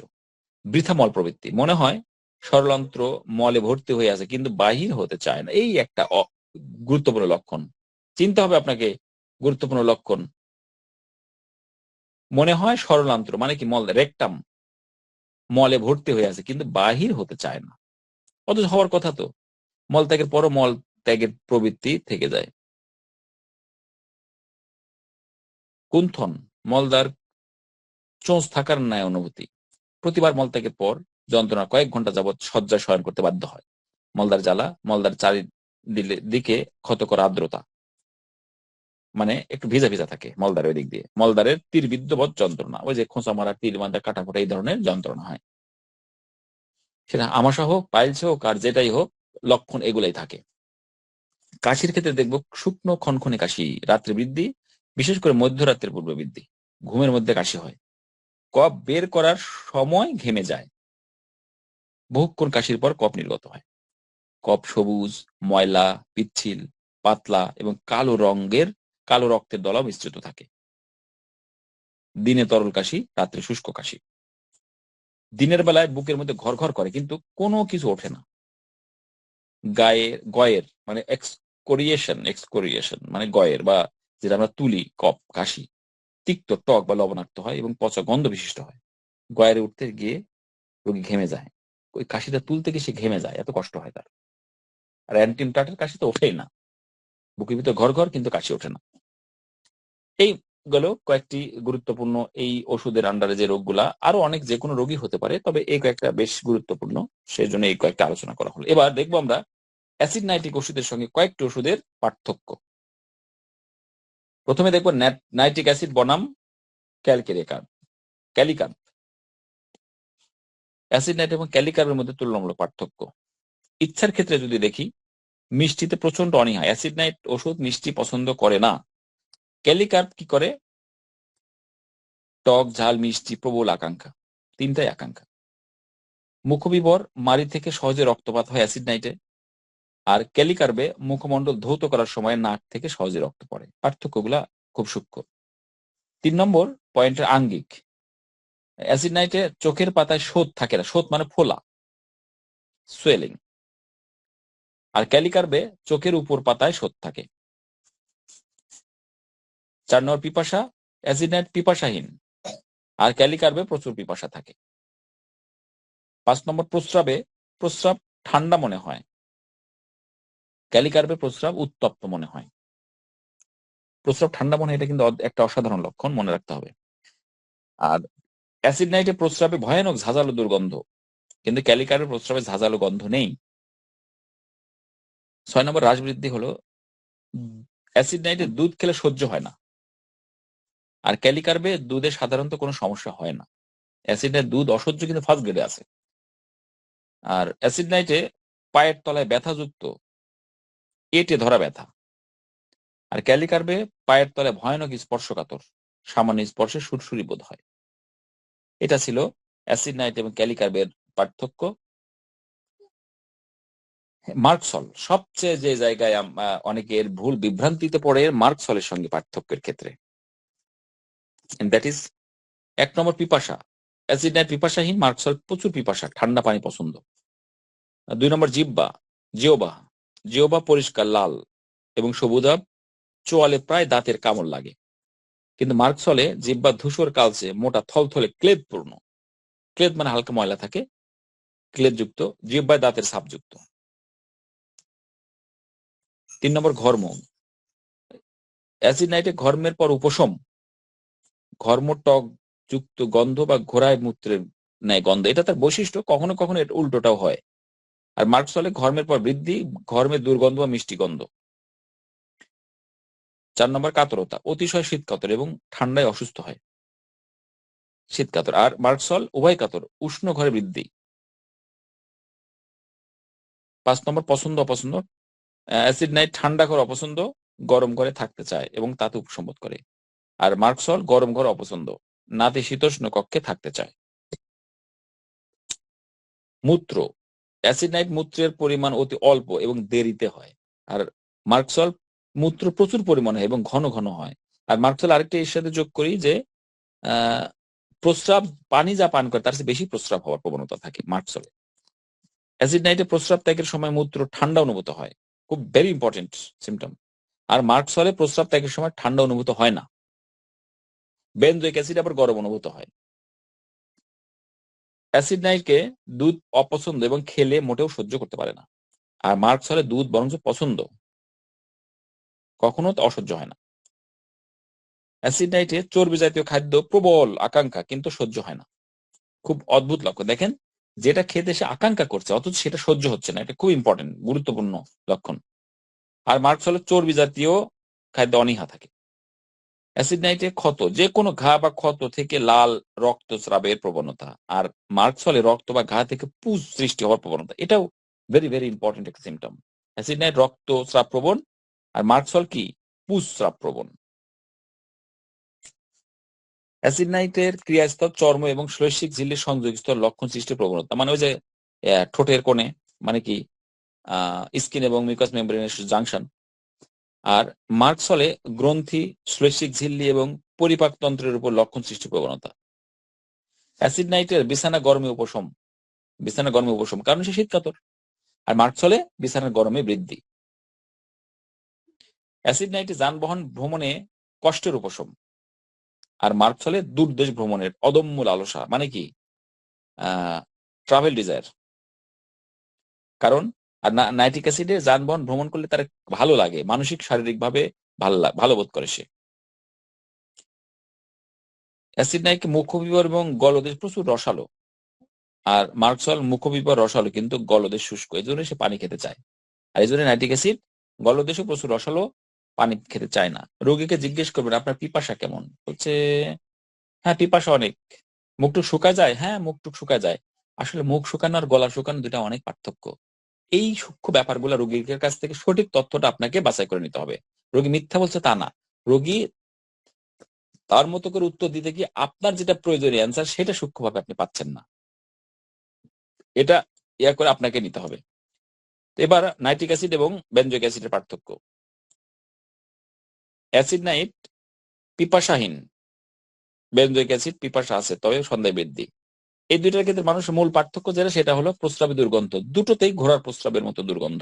বৃথা মল প্রবৃত্তি, মনে হয় ষড়যন্ত্র মলে ভর্তি হয়ে আছে কিন্তু বাহির হতে চায় না। এই একটা গুরুত্বপূর্ণ লক্ষণ। চিন্তা হবে আপনাকে, গুরুত্বপূর্ণ লক্ষণ। মনে হয় ষড়যন্ত্র মানে কি, মল রেকটাম মলে ভর্তি হয়ে আছে কিন্তু বাহির হতে চায় না, অথচ হওয়ার কথা তো। মল ত্যাগের পরও মল ত্যাগের প্রবৃত্তি থেকে যায়। কুণ্ঠন, মলদার চোঁচ থাকার ন্যায় অনুভূতি। প্রতিবার মলত্যাগের পর যন্ত্রণা কয়েক ঘন্টা যাবৎ শয্যায় শয়ন করতে বাধ্য হয়। মলদার জ্বালা, মলদার চারিদিকে ক্ষতকর আর্দ্রতা, মানে একটু ভিজা ভিজা থাকে মলদার ওই দিক দিয়ে। মলদারের তীরবিদ্ধবৎ যন্ত্রণা, ওই যে খোঁচা মারা, তীর মারা, কাটা ফোটা, এই ধরনের যন্ত্রণা হয়। সেটা আমাশা হোক, পাইলস হোক, আর যেটাই হোক, লক্ষণ এগুলাই থাকে। কাশির ক্ষেত্রে দেখবো শুকনো খনখনে কাশি, রাত্রে বৃদ্ধি, বিশেষ করে মধ্যরাত্রের পূর্বে বৃদ্ধি। ঘুমের মধ্যে কাশি হয়। কফ বের করার সময় ঘেমে যায়। বহুক্ষণ কাশির পর কফ নির্গত হয়। কফ সবুজ, ময়লা, পিচ্ছিল, পাতলা এবং কালো রক্তের দলা মিশ্রিত থাকে। দিনে তরল কাশি, রাত্রে শুষ্ক কাশি। দিনের বেলায় বুকের মধ্যে ঘর ঘর করে কিন্তু কোনো কিছু ওঠে না। গয়ের মানে এক্সকোরিয়েশন মানে গয়ের বা যেটা আমরা তুলি, কফ কাশি তিক্ত, টক বা লবণাক্ত হয় এবং পচা গন্ধ বিশিষ্ট হয়। গয়ের উঠতে গিয়ে রোগী ঘেমে যায়। ওই কাশিটা তুলতে গিয়ে সে ঘেমে যায়, এত কষ্ট হয় তার। আর অ্যান্টিমটাটের কাশি তো ওঠেই না, বুকের ভিতর ঘর ঘর কিন্তু কাশি ওঠে না। এই গেল কয়েকটি গুরুত্বপূর্ণ এই ওষুধের আন্ডারে যে রোগগুলা, আরো অনেক যে কোনো রোগী হতে পারে, তবে এই কয়েকটা বেশ গুরুত্বপূর্ণ, সেই জন্য এই কয়েকটা আলোচনা করা হলো। এবার দেখবো আমরা অ্যাসিড নাইট্রিক ওষুধের সঙ্গে কয়েকটি ওষুধের পার্থক্য। প্রথমে দেখবো নাইট্রিক অ্যাসিড বনাম ক্যালিকার্ব। অ্যাসিড নাইট এবং ক্যালিকার্বের মধ্যে তুলনামূলক পার্থক্য। ইচ্ছার ক্ষেত্রে যদি দেখি, মিষ্টিতে প্রচন্ড অনীহা। অ্যাসিড নাইট ওষুধ মিষ্টি পছন্দ করে না। ক্যালিকার্ব কি করে, টক, ঝাল, মিষ্টি, প্রবল আকাঙ্ক্ষা, তিনটাই আকাঙ্ক্ষা। মুখবিবর, মাড়ি থেকে সহজে রক্তপাত হয় অ্যাসিড নাইটে। আর ক্যালিকার্বে মুখমণ্ডল ধৌত করার সময় নাক থেকে সহজে রক্ত পড়ে। পার্থক্যগুলা খুব সূক্ষ্ম। 3 নম্বর পয়েন্টের আঙ্গিক। অ্যাসিড নাইটে চোখের পাতায় শোথ থাকে না, শোথ মানে ফোলা, সোয়েলিং। আর ক্যালিকার্বে চোখের উপর পাতায় শোথ থাকে। 4 নম্বর পিপাসা। অ্যাসিড নাইট পিপাসাহীন, আর ক্যালিকার্বে প্রচুর পিপাসা থাকে। 5 নম্বর প্রস্রাব ঠান্ডা মনে হয়, ক্যালিকার্বে প্রস্রাব উত্তপ্ত মনে হয়। প্রস্রাব ঠান্ডা মনে হয়, এটা কিন্তু একটা অসাধারণ লক্ষণ, মনে রাখতে হবে। আর অ্যাসিড নাইটে প্রস্রাবে ভয়ানক ঝাঁঝালো দুর্গন্ধ, কিন্তু ক্যালিকার্বে প্রস্রাবে ঝাঁঝালো গন্ধ নেই। 6 নম্বর হ্রাসবৃদ্ধি হলো, অ্যাসিড নাইটে দুধ খেলে সহ্য হয় না, আর ক্যালিকার্বে দুধে সাধারণত কোনো সমস্যা হয় না। অ্যাসিড নাইট দুধ অসহ্য কিন্তু ফার্স্ট গ্রেডে আছে। আর অ্যাসিড নাইটে পায়ের তলায় ব্যথাযুক্ত এঁটে ধরা ব্যথা, আর ক্যালিকার্বে পায়ের তলায় ভয়ানক স্পর্শকাতর, সামান্য স্পর্শে সুরসুরি বোধ হয়। এটা ছিল অ্যাসিড নাইট এবং ক্যালিকার্বের পার্থক্য। মার্কসল, সবচেয়ে যে জায়গায় অনেকের ভুল বিভ্রান্তিতে পড়ে মার্কসলের সঙ্গে পার্থক্যের ক্ষেত্রে, দ্যাট ইজ 1 নম্বর পিপাসা। অ্যাসিড নাইট পিপাসাহীন, মার্কসল প্রচুর পিপাসা, ঠান্ডা পানি পছন্দ। 2 নম্বর জিহ্বা পরিষ্কার লাল এবং সবুজাভ, চোয়ালে প্রায় দাঁতের কামড় লাগে। কিন্তু মার্কসলে জিহ্বা ধূসর কালচে, মোটা, থলথলে, ক্লেদপূর্ণ। ক্লেদ মানে হালকা ময়লা থাকে, ক্লেদযুক্ত, জিহ্বায় দাঁতের ছাপযুক্ত। 3 নম্বর ঘর্ম। অ্যাসিড নাইটে ঘর্মের পর উপশম, ঘর্ম টক যুক্ত গন্ধ বা ঘোড়ায় মূত্রের ন্যায় গন্ধ, এটা তার বৈশিষ্ট্য। কখনো কখনো এটা উল্টোটাও হয়। আর মার্কসলে ঘর্মের পর বৃদ্ধি, ঘর্মের দুর্গন্ধ বা মিষ্টি গন্ধ। 4 নম্বর কাতরতা, অতিশয় শীত কাতর এবং ঠান্ডায় অসুস্থ হয়, শীত কাতর। আর মার্কসল উভয় কাতর, উষ্ণ ঘরে বৃদ্ধি। 5 নম্বর পছন্দ অপছন্দ। অ্যাসিড নাইট ঠান্ডা ঘর অপছন্দ, গরম ঘরে থাকতে চায় এবং তাতে উপসম্বোধ করে। আর মার্কসল গরম ঘর অপছন্দ, নাতিশীতোষ্ণ কক্ষে থাকতে চায়। মূত্র, অ্যাসিড মূত্রের পরিমাণ অতি অল্প এবং দেরিতে হয়। আর মার্কসল মূত্র প্রচুর পরিমাণে এবং ঘন ঘন হয়। আর মার্কসল আরেকটা এর সাথে যোগ করি যে প্রস্রাব, পানি যা পান করে তার চেয়ে বেশি প্রস্রাব হওয়ার প্রবণতা থাকে মার্কসলে। অ্যাসিড নাইটে প্রস্রাব ত্যাগের সময় মূত্র ঠান্ডা অনুভূত হয়, খুব ভেরি ইম্পর্টেন্ট সিমটম। আর মার্কসলে প্রস্রাব ত্যাগের সময় ঠান্ডা অনুভূত হয় না। বেনজোইক অ্যাসিড আবার গরম অনুভূত হয়। অ্যাসিড নাইটকে দুধ অপছন্দ এবং খেলে মোটেও সহ্য করতে পারে না। আর মার্কসলে দুধ বরঞ্চ পছন্দ, কখনো অসহ্য হয় না। অ্যাসিড নাইটে চর্বি জাতীয় খাদ্য প্রবল আকাঙ্ক্ষা, কিন্তু সহ্য হয় না। খুব অদ্ভুত লক্ষণ, দেখেন যেটা খেতে সে আকাঙ্ক্ষা করছে অথচ সেটা সহ্য হচ্ছে না, এটা খুব ইম্পর্টেন্ট, গুরুত্বপূর্ণ লক্ষণ। আর মার্কসলে চর্বি জাতীয় খাদ্য অনীহা থাকে। অ্যাসিড নাইটে ক্ষত, যে কোনো ঘা বা ক্ষত থেকে লাল রক্তস্রাবের প্রবণতা। আর মার্কসলে রক্ত বা ঘা থেকে পুজ সৃষ্টি হওয়ার প্রবণতা, এটাও ভেরি ভেরি ইম্পর্টেন্ট একটা সিমটম। অ্যাসিড নাইট রক্তস্রাব প্রবণ, আর মার্কসল কি পুজ স্রাব প্রবণ। অ্যাসিড নাইটের ক্রিয়াস্থল চর্ম এবং শৈশিক ঝিল্লির সংযোগস্থল লক্ষণ সৃষ্টির প্রবণতা, মানে ওই যে ঠোঁটের কোণে, মানে কি স্কিন এবং মিউকাস মেমব্রেনের জাংশন। আর মার্কসলে গ্রন্থি, শ্লেষিক ঝিল্লি এবং পরিপাকতন্ত্রের উপর লক্ষণ সৃষ্টির প্রবণতা। অ্যাসিড নাইটের বিছানা গরমে উপশম, বিছানা গরমে উপশম কারণ সে শীতকাতর। আর মার্কসলে বিছানার গরমে বৃদ্ধি। অ্যাসিড নাইটে যানবাহন ভ্রমণে কষ্টের উপশম। আর মার্কসলে দূরদেশ ভ্রমণের অদম্য লালসা, মানে কি ট্রাভেল ডিজায়ার। কারণ আর নাইট্রিক অ্যাসিডে যানবাহন ভ্রমণ করলে তার ভালো লাগে, মানসিক শারীরিক ভাবে ভালো বোধ করে সে। অ্যাসিড নাইটকে মুখবিবর এবং গলদেশ প্রচুর রসালো। আর মার্কসল মুখবিবর রসালো কিন্তু গলদেশ শুষ্ক, এই জন্য সে পানি খেতে চায়। আর এই জন্য নাইট্রিক অ্যাসিড গলদেশও প্রচুর রসালো, পানি খেতে চায় না। রোগীকে জিজ্ঞেস করবেন আপনার পিপাসা কেমন, বলছে হ্যাঁ পিপাসা অনেক। মুখটুক শুকায় যায়, হ্যাঁ মুখটুক শুকায় যায়। আসলে মুখ শুকানো আর গলা শুকানো দুটা অনেক পার্থক্য। এই সূক্ষ্ম ব্যাপারগুলো রোগীর কাছ থেকে সঠিক তথ্যটা আপনাকে বাছাই করে নিতে হবে। রোগী মিথ্যা বলছে তা না, রোগী তার মতো করে উত্তর দিতে গিয়ে আপনার যেটা প্রয়োজনীয় অ্যান্সার সেটা সূক্ষ্মভাবে আপনি পাচ্ছেন না, এটা ইয়া করে আপনাকে নিতে হবে। এবার নাইট্রিক অ্যাসিড এবং বেনজোইক অ্যাসিডের পার্থক্য। অ্যাসিড নাইট পিপাসাহীন, বেনজোইক অ্যাসিড পিপাসা আছে তবে সন্ধ্যায় বৃদ্ধি। এই দুইটার ক্ষেত্রে মানুষের মূল পার্থক্য যেটা, সেটা হলো প্রস্রাবের দুর্গন্ধ, দুটোতেই ঘোড়ার প্রস্রাবের মতো দুর্গন্ধ।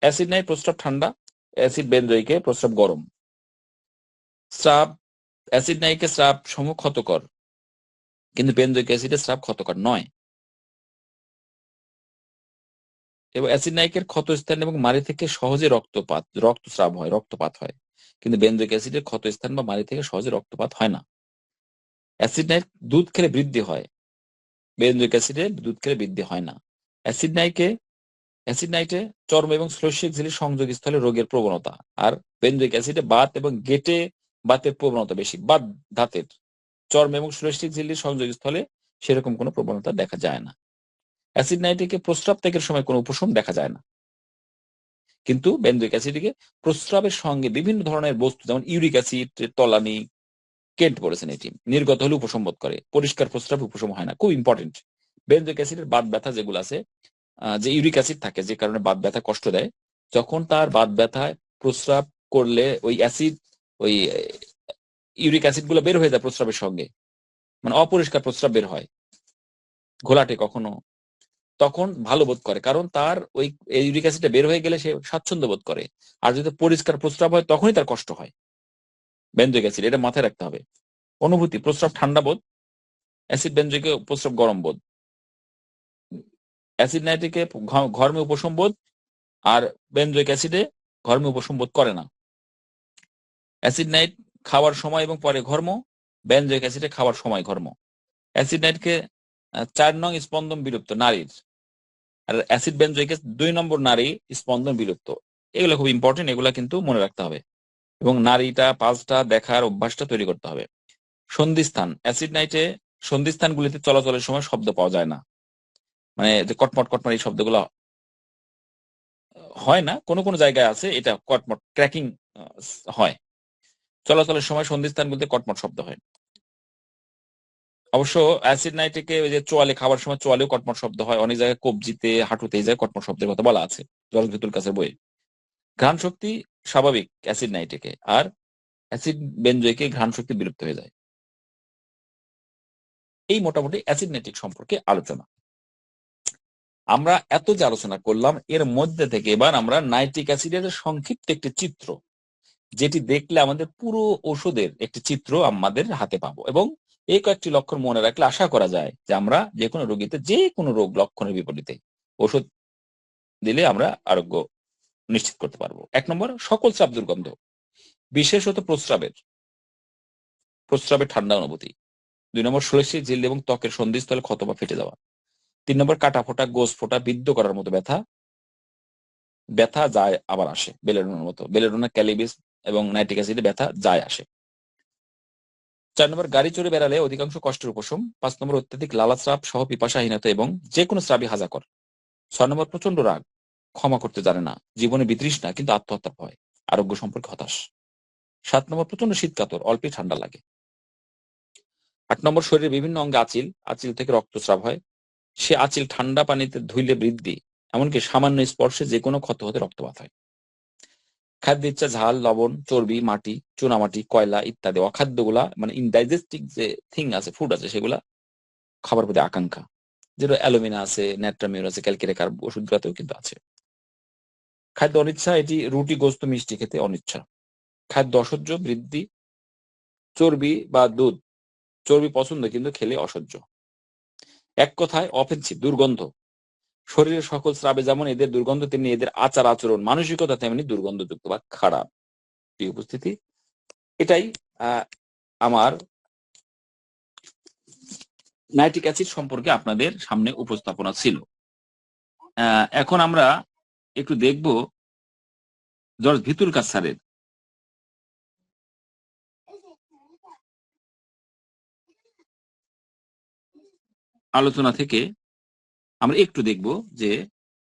অ্যাসিড নাইট প্রস্রাব ঠান্ডা, অ্যাসিড বেনজোইকে প্রস্রাব গরম। স্রাব, অ্যাসিড নাইটে স্রাব সমূহ ক্ষতকর, কিন্তু বেনজোইক অ্যাসিডের স্রাব ক্ষতকর নয়। এবং অ্যাসিড নাইকের ক্ষতস্থান এবং মাড়ি থেকে সহজে রক্তস্রাব হয়, রক্তপাত হয়, কিন্তু বেনজোইক অ্যাসিডের ক্ষতস্থান বা মাড়ি থেকে সহজে রক্তপাত হয় না। অ্যাসিড নাইট দুধ খেলে বৃদ্ধি হয়, বেনজোইক অ্যাসিডে দুধ খেলে বৃদ্ধি হয় না। অ্যাসিড নাইটে চর্ম এবং শ্লেষ্মিক ঝিল্লির সংযোগস্থলে রোগের প্রবণতা। আর বেনজোইক অ্যাসিডে বাত এবং গেটে বাতের প্রবণতা বেশি, বাত ধাতের। চর্ম এবং শ্লেষ্মিক ঝিল্লির সংযোগস্থলে সেরকম কোনো প্রবণতা দেখা যায় না। অ্যাসিড নাইট্রিকে প্রস্রাব ত্যাগের সময় কোনো উপশম দেখা যায় না, কিন্তু বেনজোইক অ্যাসিডকে প্রস্রাবের সঙ্গে বিভিন্ন ধরনের বস্তু যেমন ইউরিক অ্যাসিড, তলানি, কেন্ট বলেছেন এটি, নির্গত হলে উপশম বোধ করে, পরিষ্কার প্রস্রাব উপশম হয় না। খুব ইম্পর্টেন্ট, বেনজোইক অ্যাসিডের বাত ব্যথা যেগুলো আছে, যে ইউরিক অ্যাসিড থাকে যে কারণে বাত ব্যথা কষ্ট দেয়, যখন তার বাত ব্যথায় প্রস্রাব করলে ওই অ্যাসিড, ওই ইউরিক অ্যাসিড গুলো বের হয়ে যায় প্রস্রাবের সঙ্গে, মানে অপরিষ্কার প্রস্রাব বের হয় ঘোলাটে কখনো, তখন ভালো বোধ করে, কারণ তার ওই ইউরিক অ্যাসিডটা বের হয়ে গেলে সে স্বাচ্ছন্দ্য বোধ করে। আর যদি পরিষ্কার প্রস্রাব হয় তখনই তার কষ্ট হয়। বেনজোইক অ্যাসিড, এটা মাথায় রাখতে হবে। অনুভূতি, প্রস্রাব ঠান্ডা বোধ, অ্যাসিড বেনজোইকে প্রস্রাব গরম বোধ। অ্যাসিড নাইট্রিকে ঘর্মে উপশম বোধ, আর বেনজোইক অ্যাসিডে ঘর্মে উপশম বোধ করে না। অ্যাসিড নাইট খাওয়ার সময় এবং পরে ঘর্ম, বেনজোইক অ্যাসিডে খাওয়ার সময় ঘর্ম। অ্যাসিড নাইটকে 4 নং স্পন্দন বিলুপ্ত নারীর, আর অ্যাসিড বেনজোইকে 2 নম্বর নারী স্পন্দন বিলুপ্ত। এগুলো খুব ইম্পর্টেন্ট, এগুলা কিন্তু মনে রাখতে হবে এবং নারীটা পাঁচটা দেখার অভ্যাসটা তৈরি করতে হবে। সন্ধিস্থান, অ্যাসিড নাইটে সন্ধিস্থানগুলিতে চলাচলের সময় শব্দ পাওয়া যায় না, মানে যে কটমট কটমট এই শব্দগুলো হয় না, কোনো কোনো জায়গায় আছে এটা কটমট ক্র্যাকিং হয়। চলাচলের সময় সন্ধিস্থানগুলোতে কটমট শব্দ হয়। অবশ্য অ্যাসিড নাইট্রিকে ওই যে চোয়ালে খাবার সময় চোয়ালেও কটমট শব্দ হয়, অনেক জায়গায় কবজিতে হাঁটুতে এই জায়গায় কটমট শব্দের কথা বলা আছে জর্জ ভিতুল কাছের বইয়ে। ঘ্রাণ শক্তি স্বাভাবিক অ্যাসিড নাইট্রিকে, আর অ্যাসিড বেনজোইকে ঘ্রাণ শক্তি বিলুপ্ত হয়ে যায়। এই মোটামুটি অ্যাসিড নাইট্রিক সম্পর্কে আলোচনা। আমরা এত যে আলোচনা করলাম এর মধ্যে থেকে এবার আমরা নাইট্রিক অ্যাসিডের সংক্ষিপ্ত একটি চিত্র, যেটি দেখলে আমাদের পুরো ওষুধের একটি চিত্র আমাদের হাতে পাবো, এবং এই কয়েকটি লক্ষণ মনে রাখলে আশা করা যায় যে আমরা যে কোনো রোগীতে যে কোনো রোগ লক্ষণের বিপরীতে ওষুধ দিলে আমরা আরোগ্য নিশ্চিত করতে পারবো। 1 নম্বর, সকল স্রাব দুর্গন্ধ, বিশেষত প্রস্রাবের ঠান্ডা অনুভূতি। 2 নম্বর, শরীর ঝিল্লি এবং ত্বকের সন্ধিস্থলে ক্ষত বা ফেটে যাওয়া। 3 নম্বর, কাটা ফোটা, গোজ ফোটা, বিদ্ধ করার মতো ব্যথা যায় আবার আসে, বেলেডোনার মতো। বেলেডোনা, ক্যালিবিস এবং নাইট্রিক অ্যাসিডে ব্যথা যায় আসে। 4 নম্বর, গাড়ি চড়ে বেড়ালে অধিকাংশ কষ্টের উপশম। 5 নম্বর, অত্যাধিক লালাস্রাব সহ পিপাসাহীনতা এবং যে কোনো স্রাবই হাজাকর। 6 নম্বর, প্রচন্ড রাগ, ক্ষমা করতে জানে না, জীবনে বিতৃষ্ণা কিন্তু আত্মহত্যার ভয়, আরোগ্য সম্পর্কে হতাশ। 7 নম্বর, প্রচন্ড শীতকাতর, অল্পে ঠান্ডা লাগে। 8 নম্বর, শরীরের বিভিন্ন অঙ্গে আঁচিল থেকে রক্তস্রাব হয়, সে আঁচিল ঠান্ডা পানিতে ধুইলে বৃদ্ধি, এমনকি সামান্য স্পর্শে যে কোনো ক্ষত হতে রক্তপাত হয়। খাদ্য ইচ্ছা, ঝাল, লবণ, চর্বি, মাটি, চুনামাটি, কয়লা ইত্যাদি অখাদ্যগুলা মানে ইনডাইজেস্টিক যে থিং আছে, ফুড আছে, সেগুলা খাবার প্রতি আকাঙ্ক্ষা, যেটা অ্যালুমিনা আছে, ন্যাট্রামিউর আছে, ক্যালকেরিয়া ওষুধগুলাতেও কিন্তু আছে। খাদ্য অনিচ্ছা, এটি রুটি, গোস্ত, মিষ্টি খেতে অনিচ্ছা। খাদ্য অসহ্য, বৃদ্ধি, চর্বি বা দুধ, চর্বি পছন্দ কিন্তু খেলে অসহ্য। এক কথায় অফেন্সিভ, দুর্গন্ধ। শরীরের সকল স্রাবে যেমন এদের দুর্গন্ধ, তেমনি এদের আচার আচরণ মানসিকতা তেমনি দুর্গন্ধযুক্ত বা খারাপ। প্রিয় উপস্থিতি, এটাই আমার নাইট্রিক অ্যাসিড সম্পর্কে আপনাদের সামনে উপস্থাপনা ছিল। এখন আমরা একটু দেখব জর্জ ভিতুলকাস স্যারের আলোচনা থেকে আমরা একটু দেখব যে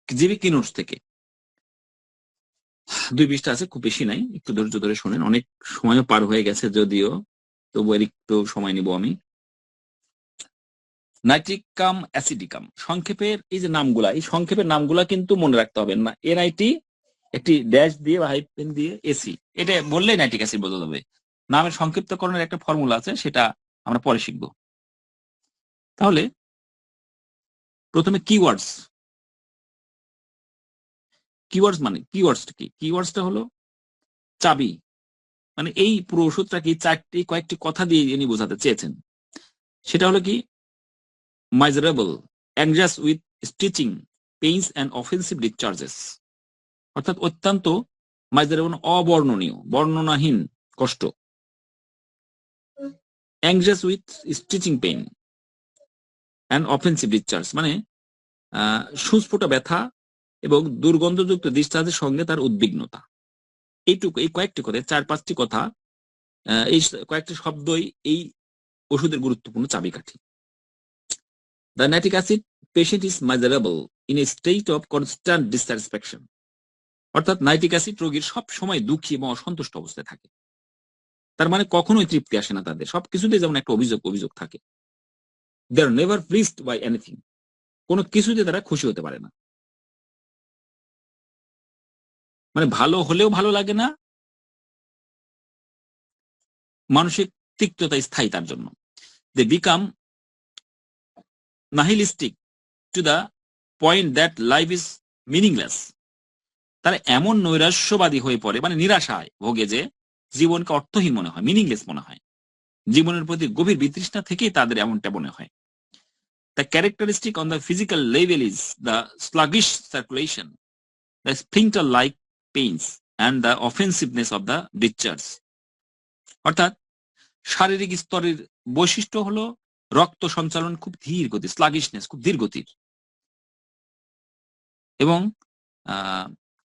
জিবি কিনোটস থেকে 2 পৃষ্ঠা আছে, খুব বেশি নাই, একটু ধৈর্য ধরে শোনেন। অনেক সময়ও পার হয়ে গেছে যদিও, তবু একটু সময় নিব আমি। নাইট্রিকাম অ্যাসিডিকাম সংক্ষেপের এই যে নামগুলা, এই সংক্ষেপের নামগুলা কিন্তু মনে রাখতে হবে না। এনআইটি একটি ড্যাশ দিয়ে বা হাইফেন দিয়ে এসি, এটা বললেই নাইট্রিক অ্যাসিড বোঝা যাবে। নামের সংক্ষিপ্তকরণের একটা ফর্মুলা আছে, সেটা আমরা পরে শিখব। তাহলে প্রথমে কিওয়ার্ডস মানে কিওয়ার্ডসটা কি? কিওয়ার্ডসটা হলো চাবি। মানে এই পুরো ওষুধটা কি কয়েকটি কথা দিয়ে ইনি বোঝাতে চেয়েছেন। সেটা হলো কি, miserable, anxious with stitching, pains and offensive discharges, অর্থাৎ অত্যন্ত miserable, অবর্ণনীয়, বর্ণনাহীন কষ্ট। anxious with stitching pain and offensive discharge মানে সুস্ফুট ব্যথা এবং দুর্গন্ধযুক্ত ডিসচার্জের সঙ্গে তার উদ্বিগ্নতা। এইটুকু, এই কয়েকটি কথা, 4-5টি কথা, এই কয়েকটি শব্দই এই ওষুধের গুরুত্বপূর্ণ চাবিকাঠি। The nitric acid patient is miserable in a state of constant dissatisfaction, অর্থাৎ নাইট্রিক অ্যাসিড রোগীর সব সময় দুঃখী এবং অসন্তুষ্ট অবস্থায় থাকে। তার মানে কখনোই তৃপ্তি আসে না তাদের, সবকিছুতে যেমন একটা অভিযোগ থাকে। দে আর নেভার প্লিজড বাই এনিথিং, কোনো কিছুতে তারা খুশি হতে পারে না। মানে ভালো হলেও ভালো লাগে না, মানসিক তিক্ততা স্থায়ী তার জন্য। They become nihilistic to the point that life is meaningless, তারা এমন নৈরাশ্যবাদী হয়ে পড়ে, মানে নিরাশায় ভোগে, যে জীবনকে অর্থহীন মনে হয়, মিনিংলেস মনে হয়। জীবনের প্রতি গভীর বিতৃষ্ণা থেকেই তাদের এমনটা মনে হয়। The characteristic on the physical level is the sluggish circulation, the sphincter-like pains, and the offensiveness of the discharge. অর্থাৎ শারীরিক স্তরের বৈশিষ্ট্য হলো রক্ত সঞ্চালন খুব ধীর গতি, স্লাগিশনেস খুব ধীর গতির, এবং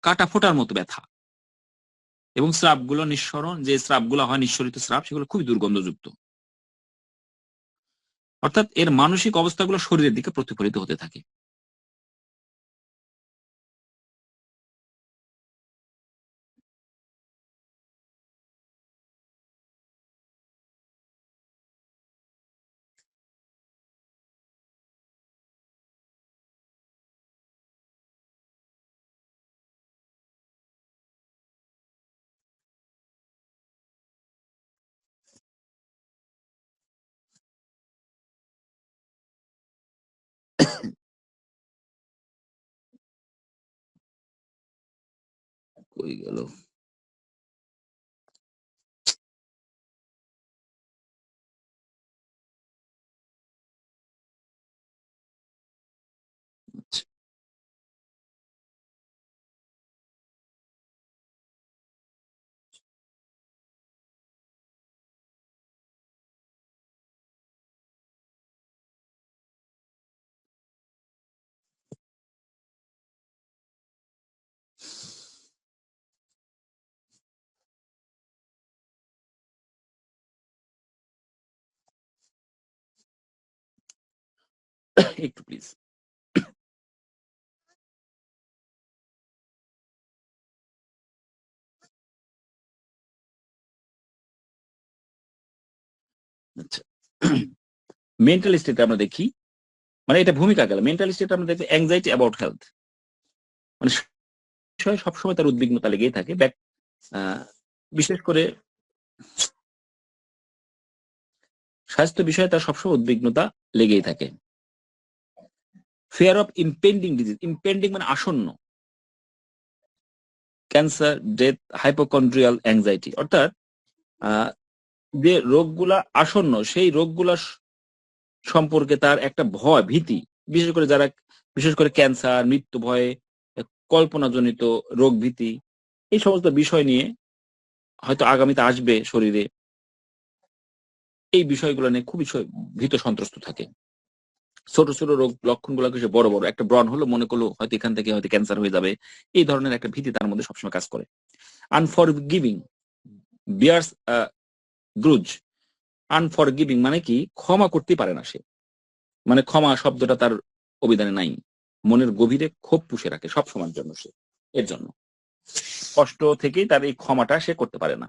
কাটা ফোটার মতো ব্যথা, এবং স্রাবগুলো নিঃসরণ, যে স্রাবগুলো হয় নিঃসরিত স্রাব, সেগুলো খুবই দুর্গন্ধযুক্ত। অর্থাৎ এর মানসিক অবস্থাগুলো শরীরের দিকে প্রতিফলিত হতে থাকে। কই গেল? আচ্ছা। একটু প্লিজ। আচ্ছা, মেন্টাল স্টেট আমরা দেখি, মানে এটা ভূমিকা গেল। মেন্টাল স্টেট আমরা দেখি অ্যাংজাইটি অ্যাবাউট হেলথ, মানে বিষয়ে সবসময় তার উদ্বিগ্নতা লেগেই থাকে। বিশেষ করে স্বাস্থ্য বিষয়ে তার সবসময় উদ্বিগ্নতা লেগেই থাকে। Fear of impending disease, impending মানে আসন্ন, ক্যান্সার, ডেথ, হাইপোকন্ড্রিয়াল অ্যাংজাইটি, অর্থাৎ যে রোগগুলা আসন্ন সেই রোগগুলা সম্পর্কে তার একটা ভয়, ভীতি, বিশেষ করে ক্যান্সার, মৃত্যু ভয়, কল্পনাজনিত রোগ ভীতি, এই সমস্ত বিষয় নিয়ে হয়তো আগামীতে আসবে শরীরে, এই বিষয়গুলো নিয়ে খুবই ভীত সন্ত্রস্ত থাকে। ছোট ছোট রোগ লক্ষণগুলোকে সে বড় বড়, একটা ব্রণ হলো মনে করলো হয়তো এখান থেকে হয়তো ক্যান্সার হয়ে যাবে, এই ধরনের একটা ভীতি তার মধ্যে সবসময় কাজ করে। আনফরগিভিং, বিয়ার্স গ্রুজ। আনফরগিভিং মানে কি, ক্ষমা করতে পারে না সে, মানে ক্ষমা শব্দটা তার অভিধানে নাই। মনের গভীরে ক্ষোভ পুষে রাখে সব সময়ের জন্য সে, এর জন্য কষ্ট থেকেই তার এই ক্ষমাটা সে করতে পারে না।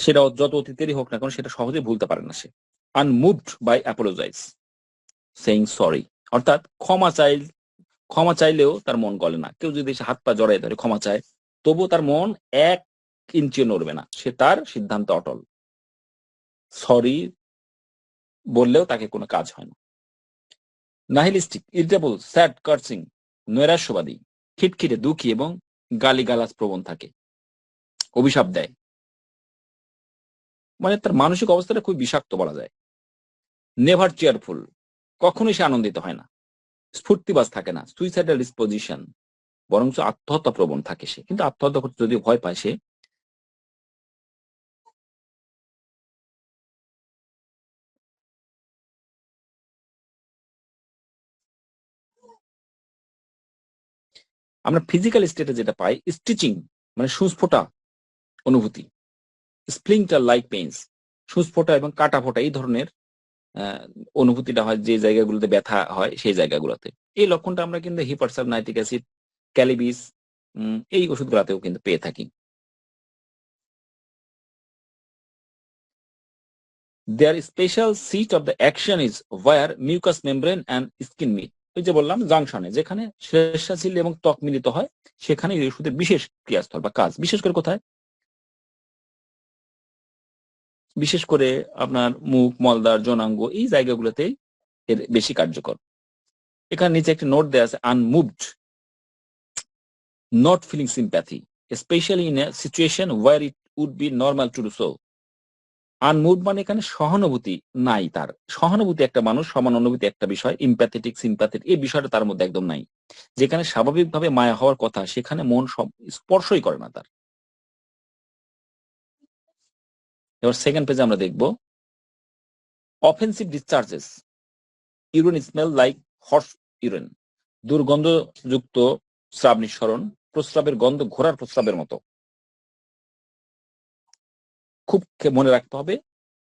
সেটা যত অতীতেরই হোক না কারণ সেটা সহজে ভুলতে পারে না সে। Unmoved by apologize, saying sorry, অর্থাৎ ক্ষমা চাইলেও তার মন গলে না। কেউ যদি হাত পা জড়াই ধরে ক্ষমা চায়, তবুও তার মন 1 ইঞ্চিও নড়বে না, সে তার সিদ্ধান্ত অটল। সরি বললেও তাকে কোনো কাজ হয় না। নাহিলিস্টিক, ইরিটেবল, স্যাড, কার্সিং, নৈরাশ্যবাদী, খিটখিটে, দুঃখী এবং গালিগালাজ প্রবণ থাকে, অভিশাপ দেয়, মানে তার মানসিক অবস্থাটা খুব বিষাক্ত বলা যায়। নেভার চেয়ারফুল, কখনোই সে আনন্দিত হয় না। স্ফূর্তিবাজ থাকে না। সুইসাইডাল ডিসপোজিশন, বরঞ্চ আত্মহত্যা প্রবণ থাকে সে, কিন্তু আত্মহত্যা করতে যদি ভয় পায় সে। আমরা ফিজিক্যাল স্টেটে যেটা পাই, স্টিচিং মানে সূচ ফোটা অনুভূতি, স্প্লিন্টার লাইক পেইনস, সূচ ফোটা এবং কাটা ফোটা এই ধরনের অনুভূতিটা হয় যে জায়গাগুলোতে ব্যথা হয় সেই জায়গাগুলোতে। এই লক্ষণটা আমরা কিন্তু হিপারসাব, নাইট্রিক অ্যাসিড, ক্যালিবিস এই ওষুধগুলোতেও কিন্তু পেয়ে থাকি। Their special seat of the action is where mucous membrane and skin meet. ওই যে বললাম জাংশনে, যেখানে শ্লেষ্মাশিল এবং ত্বক মিলিত হয়, সেখানে এই ওষুধের বিশেষ ক্রিয়াস্থল বা কাজ। বিশেষ করে কোথায়? বিশেষ করে আপনার মুখ, মলদ্বার, যৌনাঙ্গ এই জায়গাগুলোতে এর বেশি কার্যকর। এখানে নিচে একটি নোট দেওয়া আছে, unmoved, not feeling sympathy, specially in a situation where it would be normal to do so. Unmoved মানে এখানে সহানুভূতি নাই তার। সহানুভূতি একটা মানুষ, সমান অনুভূতি একটা বিষয়, ইম্প্যাথেটিক, সিম্প্যাথেটিক এই বিষয়টা তার মধ্যে একদম নাই। যেখানে স্বাভাবিকভাবে মায়া হওয়ার কথা সেখানে মন স্পর্শই করে না তার। এবার সেকেন্ড পেজে আমরা দেখব, offensive discharges, urine smell like horse urine, দুর্গন্ধযুক্ত স্রাব নিঃসরণ, প্রস্রাবের গন্ধ ঘোড়ার প্রস্রাবের মতো। খুব মনে রাখতে হবে,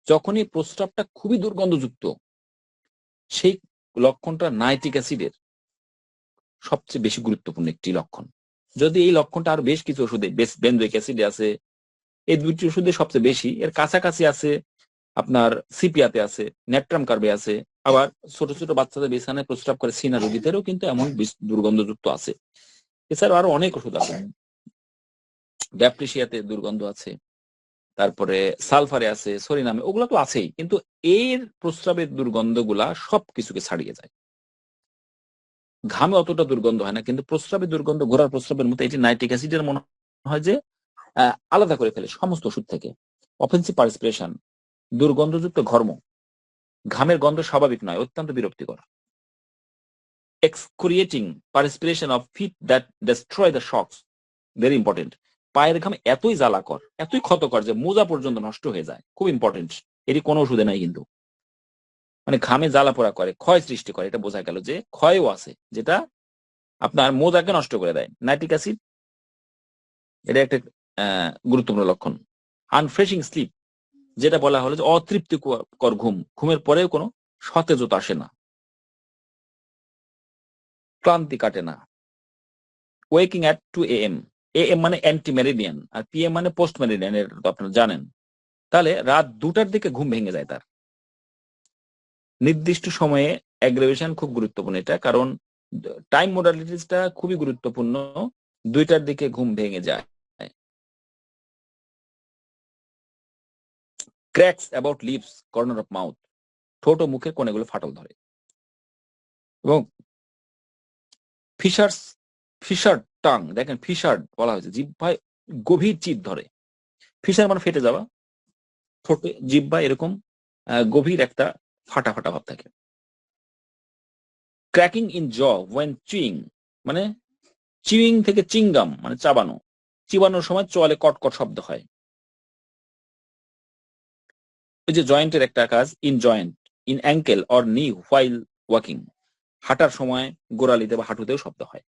যখনই প্রস্রাবটা খুবই দুর্গন্ধযুক্ত, সেই লক্ষণটা নাইট্রিক অ্যাসিডের সবচেয়ে বেশি গুরুত্বপূর্ণ একটি লক্ষণ। যদি এই লক্ষণটা আরো বেশ কিছু ওষুধে, বেনজোইক অ্যাসিডে আছে, এই দুইটি ওষুধে সবচেয়ে বেশি, এর কাছাকাছি আছে আপনার সিপিয়াতে আছে, নেট্রাম কার্বে আছে, আবার ছোট ছোট বাচ্চাদের বিছানায় প্রস্রাব করে সিনা রোগীদেরও কিন্তু এমন দুর্গন্ধযুক্ত আছে। এছাড়াও আরো অনেক ওষুধ আছে, ব্যাপটিসিয়াতে দুর্গন্ধ আছে, তারপরে সালফারে আছে, সরিনামে, ওগুলো তো আছেই, কিন্তু এর প্রস্রাবের দুর্গন্ধগুলা সবকিছুকে ছাড়িয়ে যায়। ঘামে অতটা দুর্গন্ধ হয় না, কিন্তু প্রস্রাবের দুর্গন্ধ ঘোড়ার প্রস্রাবের মতো এটি নাইট্রিক অ্যাসিডের মনে হয় যে আলাদা করে ফেলে সমস্ত ওষুধ থেকে। অফেন্সিভ পার্সপিরেশন, দুর্গন্ধযুক্ত ঘর্ম, ঘামের গন্ধ স্বাভাবিক নয়, অত্যন্ত বিরক্তিকর। Excoriating perspiration of feet that destroy the socks, very important. পায়ের ঘাম এতই জ্বালাকর, এতই ক্ষতকর যে মোজা পর্যন্ত নষ্ট হয়ে যায়, খুব ইম্পর্টেন্ট। এটি কোনো ওষুধে নাই কিন্তু, মানে ঘামে জ্বালা পোড়া করে, ক্ষয় সৃষ্টি করে, এটা বোঝা গেল যে ক্ষয়ও আছে, যেটা আপনার মোজাকে নষ্ট করে দেয়। নাইট্রিক অ্যাসিড, এটা একটা গুরুত্বপূর্ণ লক্ষণ। আনফ্রেশিং স্লিপ, যেটা বলা হলো যে অতৃপ্তিকর ঘুম, ঘুমের পরেও কোনো সতেজতা আসে না, ক্লান্তি কাটে না। ওয়েকিং অ্যাট 2 AM, AM মানে অ্যান্টি মেরিডিয়ান, আর PM মানে পোস্ট মেরিডিয়ান, এটা তো আপনারা জানেন। তাহলে রাত 2টার দিকে ঘুম ভেঙে যায় তার। নির্দিষ্ট সময়ে অ্যাগ্রেভেশন খুব গুরুত্বপূর্ণ এটা, কারণ টাইম মোডালিটিসটা খুবই গুরুত্বপূর্ণ। 2টার দিকে ঘুম ভেঙে যায়। Cracks about lips, corner of mouth, ঠোঁট ও মুখের কোণেগুলো ফাটল ধরে। এবং ফিশার টাং, দেখেন ফিশার বলা হয়েছে, জিহ্বায় গভীর চিপ ধরে। ফিশার মানে ফেটে যাওয়া, ঠোঁটে জিহ্বায় এরকম গভীর একটা ফাটা ফাটা ভাব থাকে। ক্র্যাকিং ইন জ ওয়েন চুইং, মানে চিউইং থেকে চিংগাম মানে চাবানো, চিবানোর সময় চোয়ালে কটকট শব্দ হয়। ওই যে জয়েন্টের একটা কাজ, in joint, in ankle or knee while walking, হাঁটার সময় গোড়ালিতে বা হাঁটুতেও শব্দ হয়।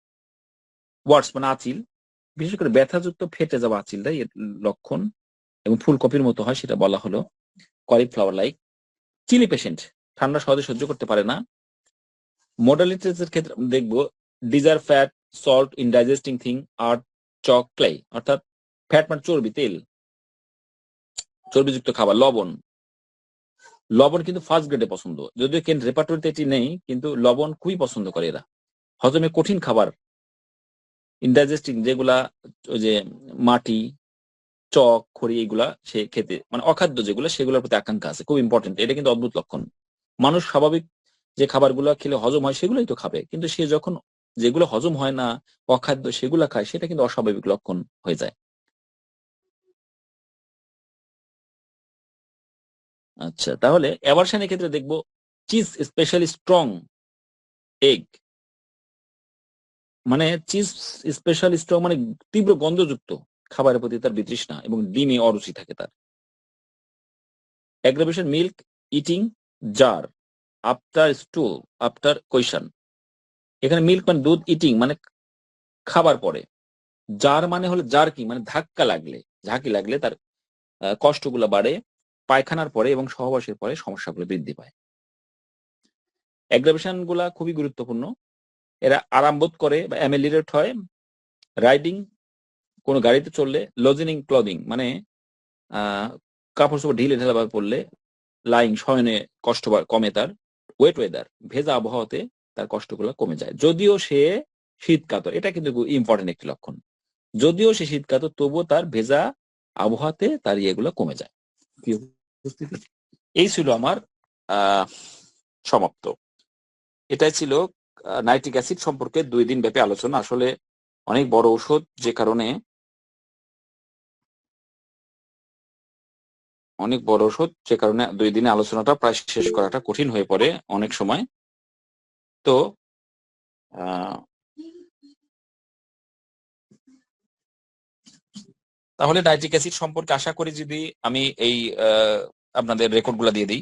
ওয়ার্ডস মানে আঁচিল, বিশেষ করে ব্যথাযুক্ত ফেটে যাওয়া আঁচিলটাই এর লক্ষণ, এবং ফুলকপির মতো হয়, সেটা বলা হলো। Cauliflower like. চিলি পেশেন্ট, ঠান্ডা সহজে সহ্য করতে পারে না। মোডালিটিস এর ক্ষেত্রে দেখবো, desire fat, salt in digesting thing, আর চক ক্লে, অর্থাৎ ফ্যাট মানে চর্বি, তেল, চর্বিযুক্ত খাবার। লবণ, লবণ কিন্তু ফার্স্ট গ্রেডে পছন্দ, যদিও কেন রেপার্টরিতে এটি নেই, কিন্তু লবণ খুবই পছন্দ করে এরা। হজমে কঠিন খাবার, ইনডাইজেস্টিং, যেগুলা ওই যে মাটি, চক, খড়ি, এগুলা সে খেতে, মানে অখাদ্য যেগুলো, সেগুলোর প্রতি আকাঙ্ক্ষা আছে, খুব ইম্পর্টেন্ট। এটা কিন্তু অদ্ভুত লক্ষণ। মানুষ স্বাভাবিক যে খাবারগুলো খেলে হজম হয় সেগুলোই তো খাবে, কিন্তু সে যখন যেগুলো হজম হয় না, অখাদ্য, সেগুলা খায়, সেটা কিন্তু অস্বাভাবিক লক্ষণ হয়ে যায়। আচ্ছা, তাহলে অ্যাভারশনের ক্ষেত্রে দেখবো, চিজ স্পেশালি স্ট্রং এগ, মানে চিজ স্পেশালি স্ট্রং মানে তীব্র গন্ধযুক্ত খাবারের প্রতি তার বিতৃষ্ণা, এবং ডিমে অরুচি থাকে তার। Aggravation milk eating jar after stool after coition, এখানে মিল্ক মানে দুধ, ইটিং মানে খাবার পরে, জার মানে হলো জার্কি মানে ধাক্কা লাগলে, ঝাঁকি লাগলে তার কষ্টগুলো বাড়ে, পায়খানার পরে এবং সহবাসের পরে সমস্যাগুলো বৃদ্ধি পায়। অ্যাগ্রাভেশন গুলা খুবই গুরুত্বপূর্ণ। এরা আরাম বোধ করে বা অ্যামেলিরেট হয়। রাইডিং, কোনো গাড়িতে চললে। লজিনিং ক্লদিং মানে কাপড় চোপড় ঢিলে ঢালা ভাবে পড়লে। লাইং, শয়নে কষ্ট কমে তার। ওয়েট ওয়েদার, ভেজা আবহাওয়াতে তার কষ্টগুলো কমে যায়, যদিও সে শীত কাতর, এটা কিন্তু ইম্পর্টেন্ট একটি লক্ষণ। যদিও সে শীত কাতর, তবুও তার ভেজা আবহাওয়াতে তার ইয়েগুলো কমে যায়। এই ছিল আমার সমাপ্ত। এটাই ছিল নাইট্রিক অ্যাসিড সম্পর্কে 2 দিন ব্যাপী আলোচনা। আসলে অনেক বড় ঔষধ, যে কারণে অনেক বড় ওষুধ, যে কারণে 2 দিনে আলোচনাটা প্রায় শেষ করাটা কঠিন হয়ে পড়ে অনেক সময়। তো তাহলে নাইট্রিক অ্যাসিড সম্পর্কে আশা করি যদি আমি এই আপনাদের রেকর্ড গুলা দিয়ে দিই।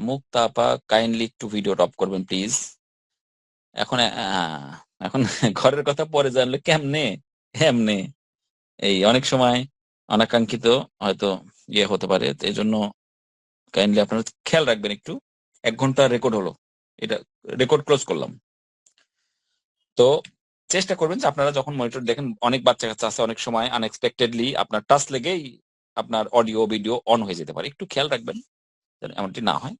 মুক্তাপা কাইন্ডলি একটু ভিডিও টপ করবেন প্লিজ। এখন এখন ঘরের কথা পরে জানলে কেমনে এমনে, এই অনেক সময় অনাকাঙ্ক্ষিত হয়তো ইয়ে হতে পারে, এই জন্য কাইন্ডলি আপনারা খেয়াল রাখবেন একটু। 1 ঘন্টা রেকর্ড হলো, এটা রেকর্ড ক্লোজ করলাম। তো চেষ্টা করবেন যে আপনারা যখন মনিটর দেখেন, অনেক বাচ্চা কাচ্চা আছে, অনেক সময় আনএক্সপেক্টেডলি আপনার টাচ লেগেই আপনার অডিও ভিডিও অন হয়ে যেতে পারে, একটু খেয়াল রাখবেন যেন এমনটি না হয়।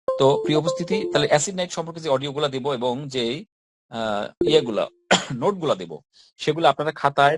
তো প্রিয় উপস্থিতি, তাহলে অ্যাসিড নাইট সম্পর্কে যে অডিও গুলা দিব এবং যে ইয়েগুলা নোট গুলা দেবো, সেগুলো আপনারা খাতায়